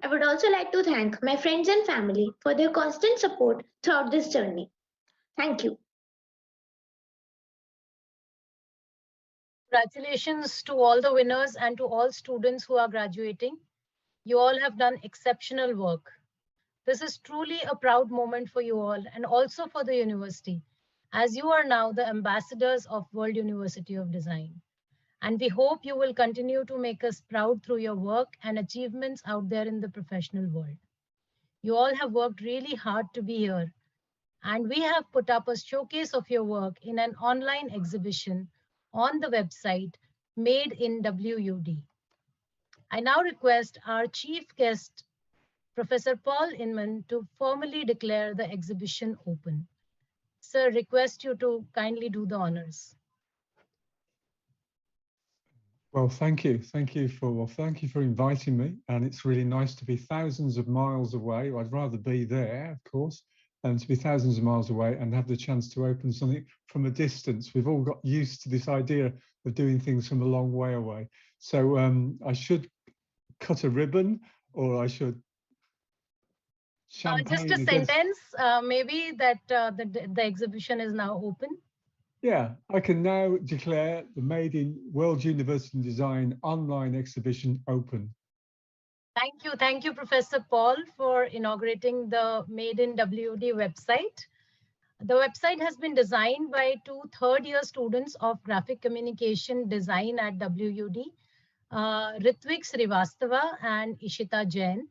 I would also like to thank my friends and family for their constant support throughout this journey. Thank you. Congratulations to all the winners and to all students who are graduating. You all have done exceptional work. This is truly a proud moment for you all and also for the university, as you are now the ambassadors of World University of Design. And we hope you will continue to make us proud through your work and achievements out there in the professional world. You all have worked really hard to be here, and we have put up a showcase of your work in an online exhibition on the website Made in WUD. I now request our chief guest, Professor Paul Inman, to formally declare the exhibition open. Sir, request you to kindly do the honors. Well, thank you. Thank you for inviting me. And it's really nice to be thousands of miles away. I'd rather be there, of course, than to be thousands of miles away and have the chance to open something from a distance. We've all got used to this idea of doing things from a long way away. So I should cut a ribbon, or I should champagne. Just a sentence, maybe that the exhibition is now open. Yeah, I can now declare the Made in World University of Design online exhibition open. Thank you, Professor Paul, for inaugurating the Made in WUD website. The website has been designed by two third-year students of graphic communication design at WUD, Ritvik Srivastava and Ishita Jain.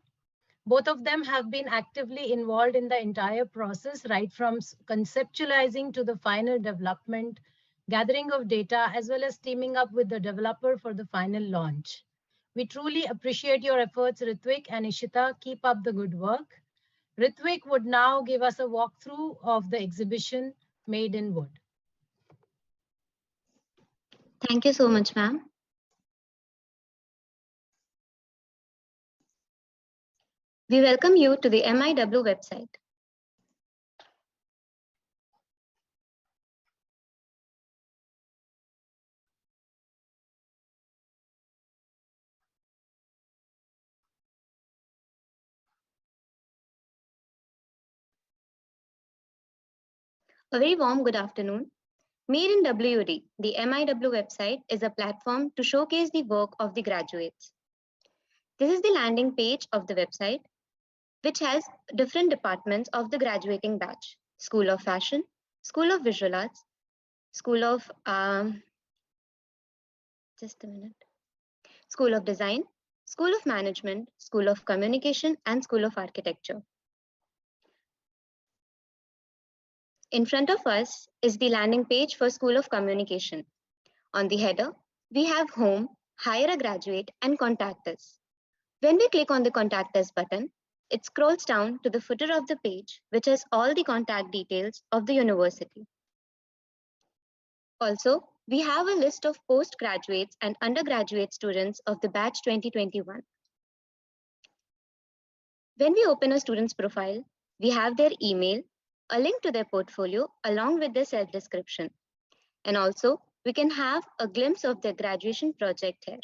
Both of them have been actively involved in the entire process, right from conceptualizing to the final development, gathering of data, as well as teaming up with the developer for the final launch. We truly appreciate your efforts, Ritvik and Ishita. Keep up the good work. Ritvik would now give us a walkthrough of the exhibition Made in Wood. Thank you so much, ma'am. We welcome you to the MIW website. A very warm good afternoon. Made in WUD, the MIW website is a platform to showcase the work of the graduates. This is the landing page of the website, which has different departments of the graduating batch: School of Fashion, School of Visual Arts, School of just a minute, School of Design, School of Management, School of Communication, and School of Architecture. In front of us is the landing page for School of Communication. On the header, we have Home, Hire a Graduate, and Contact Us. When we click on the Contact Us button, it scrolls down to the footer of the page, which has all the contact details of the university. Also, we have a list of postgraduates and undergraduate students of the batch 2021. When we open a student's profile, we have their email, a link to their portfolio along with their self-description. And also, we can have a glimpse of their graduation project here.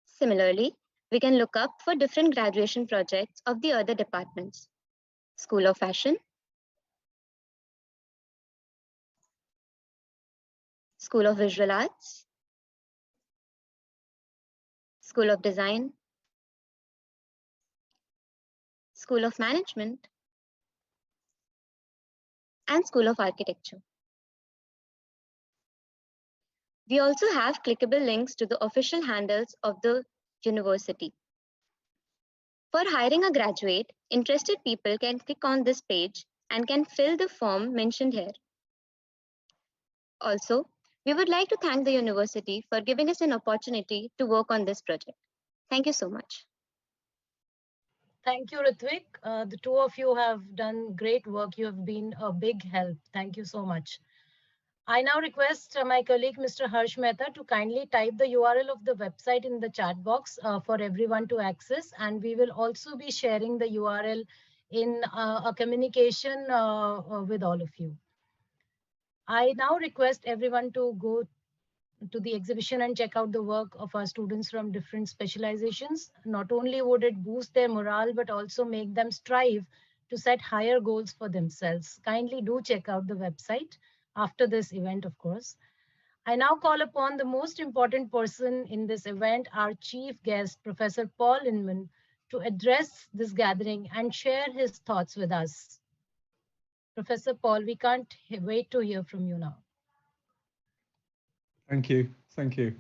Similarly, we can look up for different graduation projects of the other departments: School of Fashion, School of Visual Arts, School of Design, School of Management, and School of Architecture. We also have clickable links to the official handles of the university. For hiring a graduate, interested people can click on this page and can fill the form mentioned here. Also, we would like to thank the university for giving us an opportunity to work on this project. Thank you so much. Thank you, Ritvik. The two of you have done great work. You have been a big help. Thank you so much. I now request my colleague, Mr. Harsh Mehta, to kindly type the URL of the website in the chat box for everyone to access. And we will also be sharing the URL in a communication with all of you. I now request everyone to go to the exhibition and check out the work of our students from different specializations. Not only would it boost their morale, but also make them strive to set higher goals for themselves. Kindly do check out the website after this event, of course. I now call upon the most important person in this event, our chief guest, Professor Paul Inman, to address this gathering and share his thoughts with us. Professor Paul, we can't wait to hear from you now. Thank you. Thank you.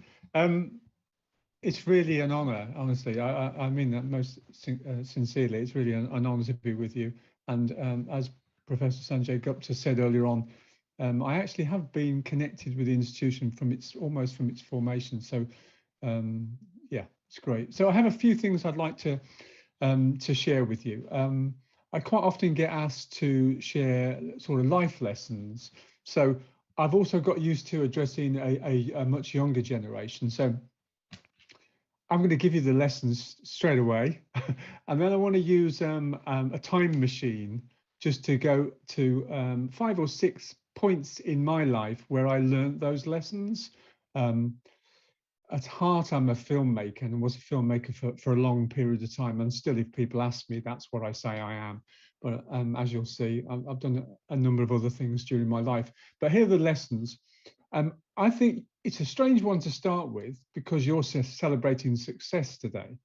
It's really an honor, honestly. I mean that most sincerely. It's really an honor to be with you. And as Professor Sanjay Gupta said earlier on, I actually have been connected with the institution from almost from its formation. So yeah, it's great. So I have a few things I'd like to share with you. I quite often get asked to share sort of life lessons. So I've also got used to addressing a much younger generation. So I'm going to give you the lessons straight away. And then I want to use a time machine just to go to 5 or 6 points in my life where I learned those lessons. At heart, I'm a filmmaker and was a filmmaker for a long period of time. And still, if people ask me, that's what I say I am. But as you'll see, I've done a number of other things during my life. But here are the lessons. I think it's a strange one to start with because you're celebrating success today.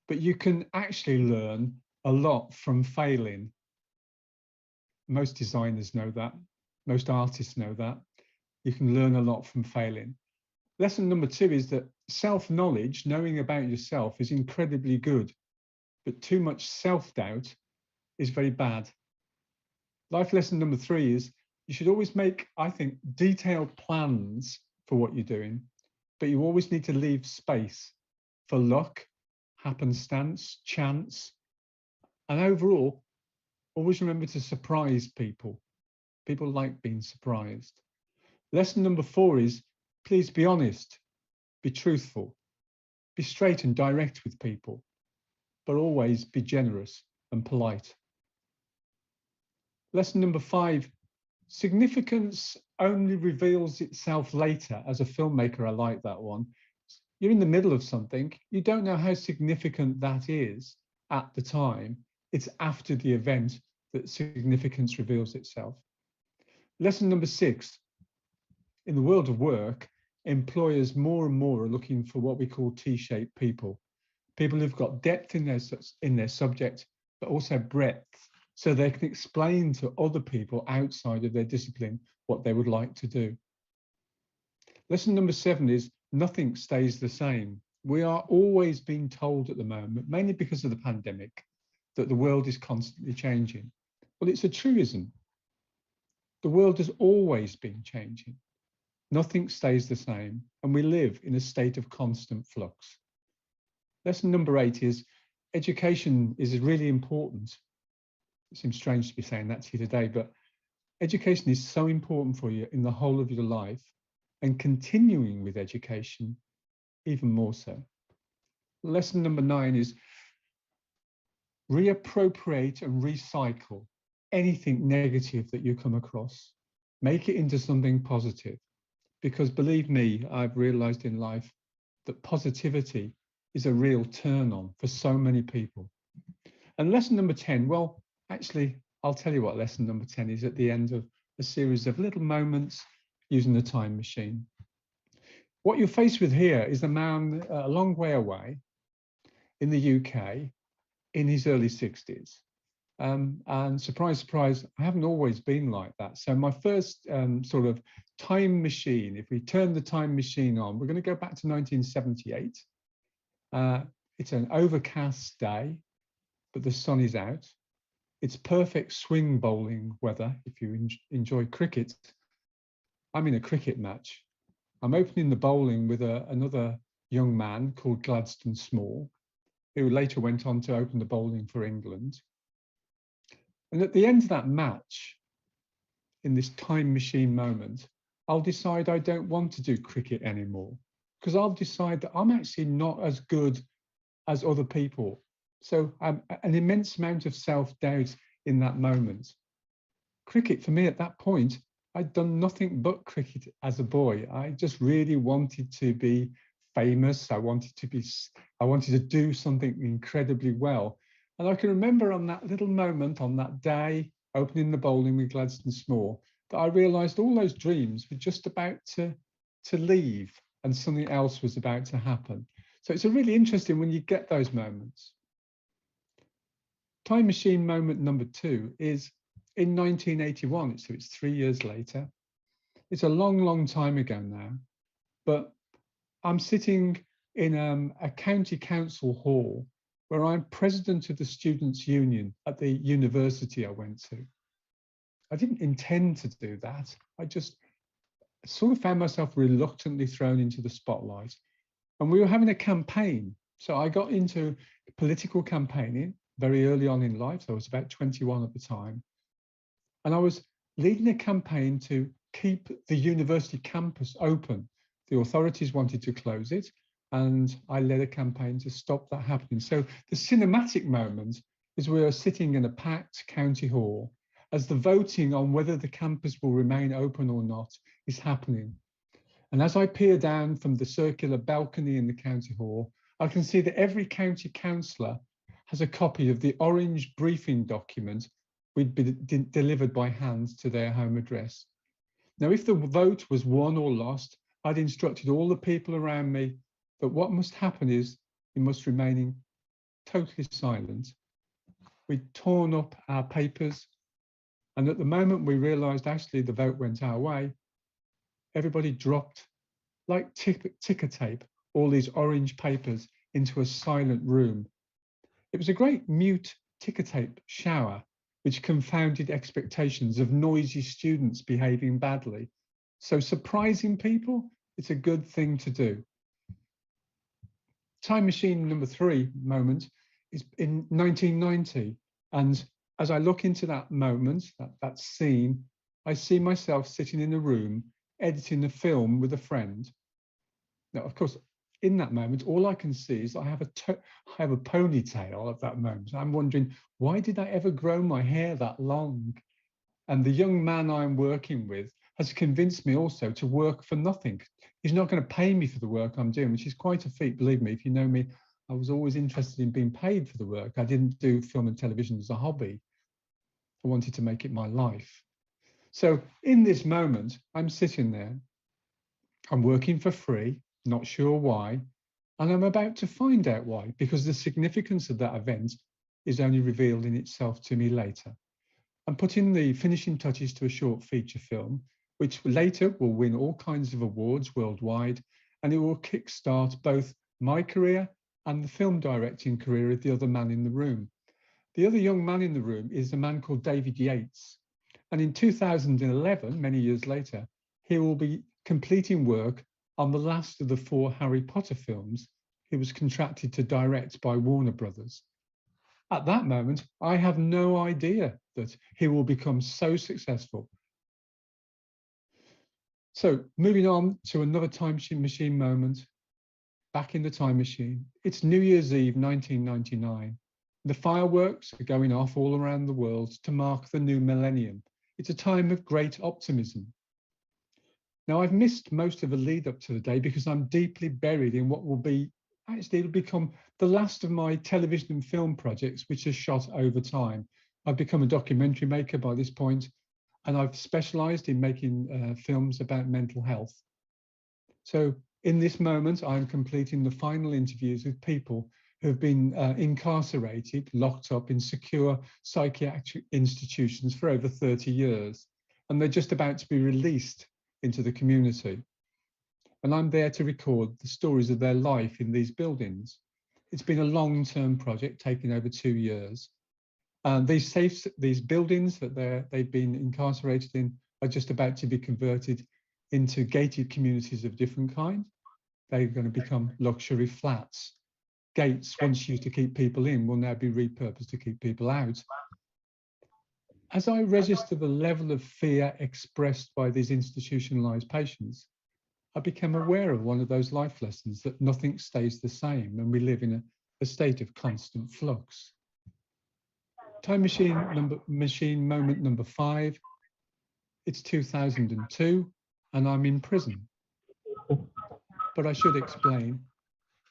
But you can actually learn a lot from failing. Most designers know that. Most artists know that. You can learn a lot from failing. Lesson number 2 is that self-knowledge, knowing about yourself, is incredibly good, but too much self-doubt is very bad. Life lesson number 3 is you should always make, I think, detailed plans for what you're doing, but you always need to leave space for luck, happenstance, chance, and overall, always remember to surprise people. People like being surprised. Lesson number 4 is please be honest, be truthful, be straight and direct with people, but always be generous and polite. Lesson number 5, significance only reveals itself later. As a filmmaker, I like that one. You're in the middle of something, you don't know how significant that is at the time, It's after the event that significance reveals itself. Lesson number 6. In the world of work, employers more and more are looking for what we call T-shaped people. People who've got depth in their subject, but also breadth, so they can explain to other people outside of their discipline what they would like to do. Lesson number 7 is nothing stays the same. We are always being told at the moment, mainly because of the pandemic, that the world is constantly changing. Well, it's a truism. The world has always been changing. Nothing stays the same, and we live in a state of constant flux. Lesson number 8 is education is really important. It seems strange to be saying that to you today, but education is so important for you in the whole of your life, and continuing with education even more so. Lesson number 9 is reappropriate and recycle anything negative that you come across. Make it into something positive, because believe me, I've realized in life that positivity is a real turn on for so many people. And lesson number 10, well, actually, I'll tell you what lesson number 10 is at the end of a series of little moments using the time machine. What you're faced with here is a man a long way away in the UK in his early 60s. And surprise, surprise, I haven't always been like that. So my first sort of time machine, if we turn the time machine on, we're going to go back to 1978. It's an overcast day, but the sun is out. It's perfect swing bowling weather if you enjoy cricket. I'm in a cricket match. I'm opening the bowling with another young man called Gladstone Small, who later went on to open the bowling for England. And at the end of that match, in this time machine moment, I'll decide I don't want to do cricket anymore, because I'll decide that I'm actually not as good as other people. So an immense amount of self-doubt in that moment. Cricket for me at that point, I'd done nothing but cricket as a boy. I just really wanted to be famous. I wanted to do something incredibly well. And I can remember on that little moment, on that day, opening the bowling with Gladstone Small, that I realized all those dreams were just about to leave and something else was about to happen. So it's a really interesting when you get those moments. Time machine moment number 2 is in 1981, so it's 3 years later. It's a long, long time ago now, but I'm sitting in a county council hall where I'm president of the Students' Union at the university I went to. I didn't intend to do that. I just sort of found myself reluctantly thrown into the spotlight. And we were having a campaign. So I got into political campaigning very early on in life. So I was about 21 at the time. And I was leading a campaign to keep the university campus open. The authorities wanted to close it, and I led a campaign to stop that happening. So the cinematic moment is we are sitting in a packed county hall as the voting on whether the campus will remain open or not is happening. And as I peer down from the circular balcony in the county hall, I can see that every county councillor has a copy of the orange briefing document we'd been delivered by hand to their home address. Now, if the vote was won or lost, I'd instructed all the people around me that what must happen is we must remain totally silent. We'd torn up our papers, and at the moment we realised actually the vote went our way, everybody dropped like ticker tape all these orange papers into a silent room. It was a great mute ticker tape shower which confounded expectations of noisy students behaving badly. So surprising people, it's a good thing to do. Time machine number 3 moment is in 1990. And as I look into that moment, that scene, I see myself sitting in a room editing a film with a friend. Now, of course, in that moment, all I can see is I have a ponytail at that moment. I'm wondering, why did I ever grow my hair that long? And the young man I'm working with has convinced me also to work for nothing. He's not going to pay me for the work I'm doing, which is quite a feat, believe me. If you know me, I was always interested in being paid for the work. I didn't do film and television as a hobby. I wanted to make it my life. So in this moment, I'm sitting there. I'm working for free, not sure why, and I'm about to find out why, because the significance of that event is only revealed in itself to me later. I'm putting the finishing touches to a short feature film, which later will win all kinds of awards worldwide, and it will kickstart both my career and the film directing career of the other man in the room. The other young man in the room is a man called David Yates. And in 2011, many years later, he will be completing work on the last of the 4 Harry Potter films he was contracted to direct by Warner Brothers. At that moment, I have no idea that he will become so successful. So moving on to another time machine moment, back in the time machine. It's New Year's Eve, 1999. The fireworks are going off all around the world to mark the new millennium. It's a time of great optimism. Now, I've missed most of the lead up to the day because I'm deeply buried in what will be, actually, it'll become the last of my television and film projects, which are shot over time. I've become a documentary maker by this point, and I've specialized in making films about mental health. So in this moment, I'm completing the final interviews with people who've been incarcerated, locked up in secure psychiatric institutions for over 30 years. And they're just about to be released into the community. And I'm there to record the stories of their life in these buildings. It's been a long-term project taking over 2 years. And these buildings that they've been incarcerated in are just about to be converted into gated communities of different kind. They're going to become luxury flats. Gates, once used to keep people in, will now be repurposed to keep people out. As I register the level of fear expressed by these institutionalized patients, I became aware of one of those life lessons, that nothing stays the same and we live in a state of constant flux. Time machine moment number 5. It's 2002 and I'm in prison. But I should explain,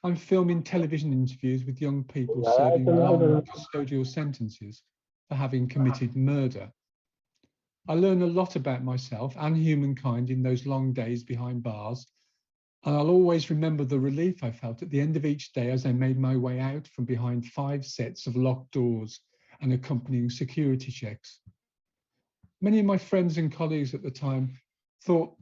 I'm filming television interviews with young people serving long custodial sentences for having committed murder. I learn a lot about myself and humankind in those long days behind bars, and I'll always remember the relief I felt at the end of each day as I made my way out from behind 5 sets of locked doors and accompanying security checks. Many of my friends and colleagues at the time thought,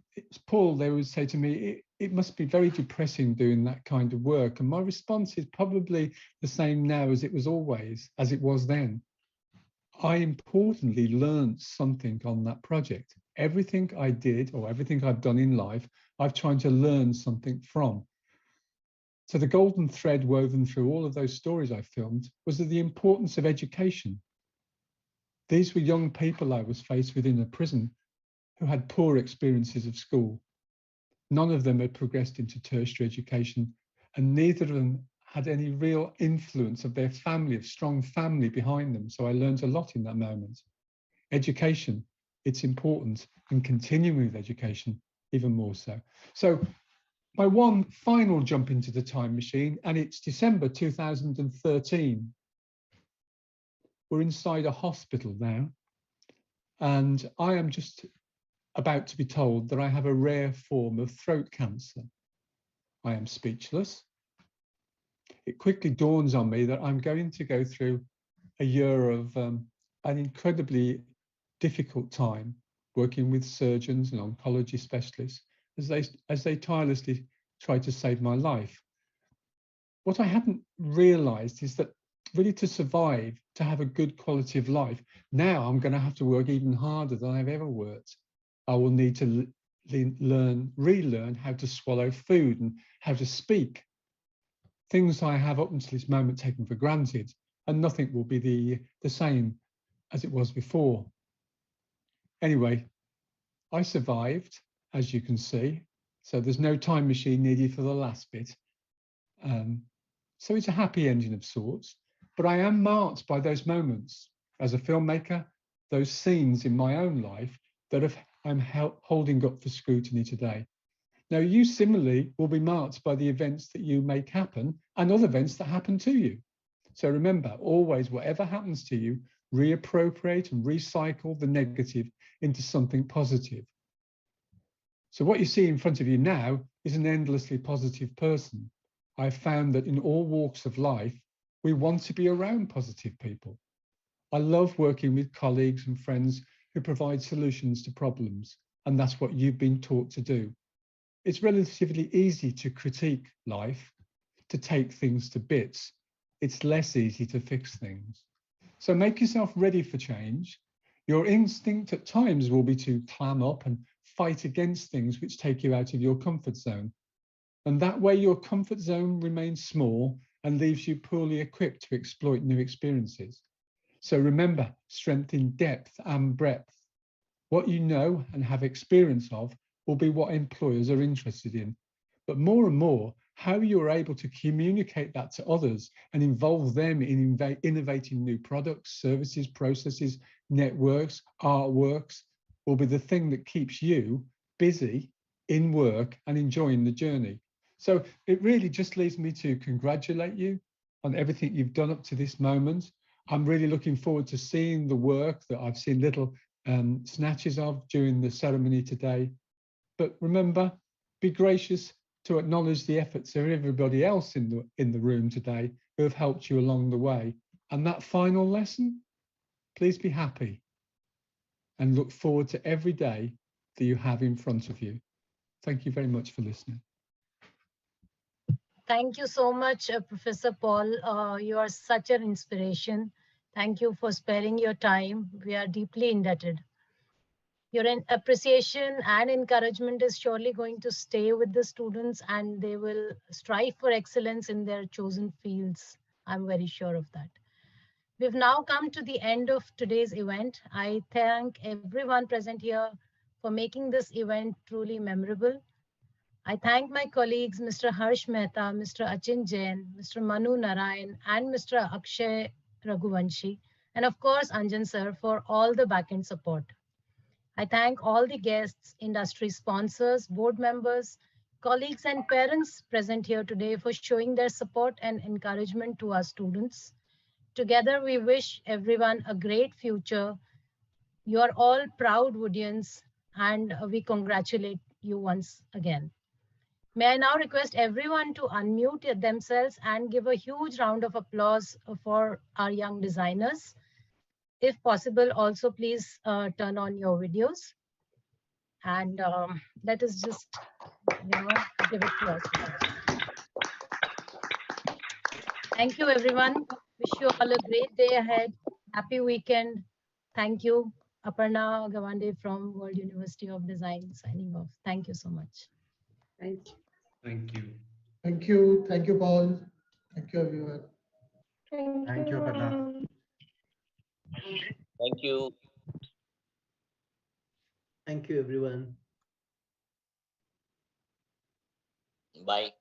Paul, they would say to me, it must be very depressing doing that kind of work. And my response is probably the same now as it was then. I importantly learned something on that project. Everything I did or everything I've done in life, I've tried to learn something from. So the golden thread woven through all of those stories I filmed was the importance of education. These were young people I was faced with in a prison who had poor experiences of school. None of them had progressed into tertiary education, and neither of them had any real influence of their family, of strong family behind them. So I learned a lot in that moment. Education, it's important, and continuing with education, even more so. So my one final jump into the time machine, and it's December 2013. We're inside a hospital now, and I am just about to be told that I have a rare form of throat cancer. I am speechless. It quickly dawns on me that I'm going to go through a year of an incredibly difficult time working with surgeons and oncology specialists as they tirelessly try to save my life. What I hadn't realized is that really to survive, to have a good quality of life, now I'm going to have to work even harder than I've ever worked. I will need to relearn how to swallow food and how to speak. Things I have up until this moment taken for granted, and nothing will be the same as it was before. Anyway, I survived, as you can see. So there's no time machine needed for the last bit. So it's a happy ending of sorts, but I am marked by those moments as a filmmaker, those scenes in my own life that I'm holding up for scrutiny today. Now, you similarly will be marked by the events that you make happen and other events that happen to you. So remember, always, whatever happens to you, reappropriate and recycle the negative into something positive. So what you see in front of you now is an endlessly positive person. I've found that in all walks of life, we want to be around positive people. I love working with colleagues and friends who provide solutions to problems, and that's what you've been taught to do. It's relatively easy to critique life, to take things to bits. It's less easy to fix things. So make yourself ready for change. Your instinct at times will be to clam up and fight against things which take you out of your comfort zone. And that way your comfort zone remains small and leaves you poorly equipped to exploit new experiences. So remember, strength in depth and breadth. What you know and have experience of will be what employers are interested in. But more and more, how you are able to communicate that to others and involve them in innovating new products, services, processes, networks, artworks will be the thing that keeps you busy in work and enjoying the journey. So it really just leaves me to congratulate you on everything you've done up to this moment. I'm really looking forward to seeing the work that I've seen little snatches of during the ceremony today. But remember, be gracious to acknowledge the efforts of everybody else in the room today who have helped you along the way. And that final lesson, please be happy and look forward to every day that you have in front of you. Thank you very much for listening. Thank you so much, Professor Paul. You are such an inspiration. Thank you for sparing your time. We are deeply indebted. Your appreciation and encouragement is surely going to stay with the students, and they will strive for excellence in their chosen fields. I'm very sure of that. We've now come to the end of today's event. I thank everyone present here for making this event truly memorable. I thank my colleagues, Mr. Harsh Mehta, Mr. Achin Jain, Mr. Manu Narayan, and Mr. Akshay Raghuvanshi, and of course, Anjan sir, for all the backend support. I thank all the guests, industry sponsors, board members, colleagues, and parents present here today for showing their support and encouragement to our students. Together, we wish everyone a great future. You are all proud Woodians, and we congratulate you once again. May I now request everyone to unmute themselves and give a huge round of applause for our young designers. If possible, also please turn on your videos. And let us just, give it to us. Thank you, everyone. Wish you all a great day ahead. Happy weekend. Thank you. Aparna Gawande from World University of Design signing off. Thank you so much. Thank you. Thank you. Thank you. Thank you, Paul. Thank you, everyone. Thank you, Aparna. Thank you. Thank you, everyone. Bye.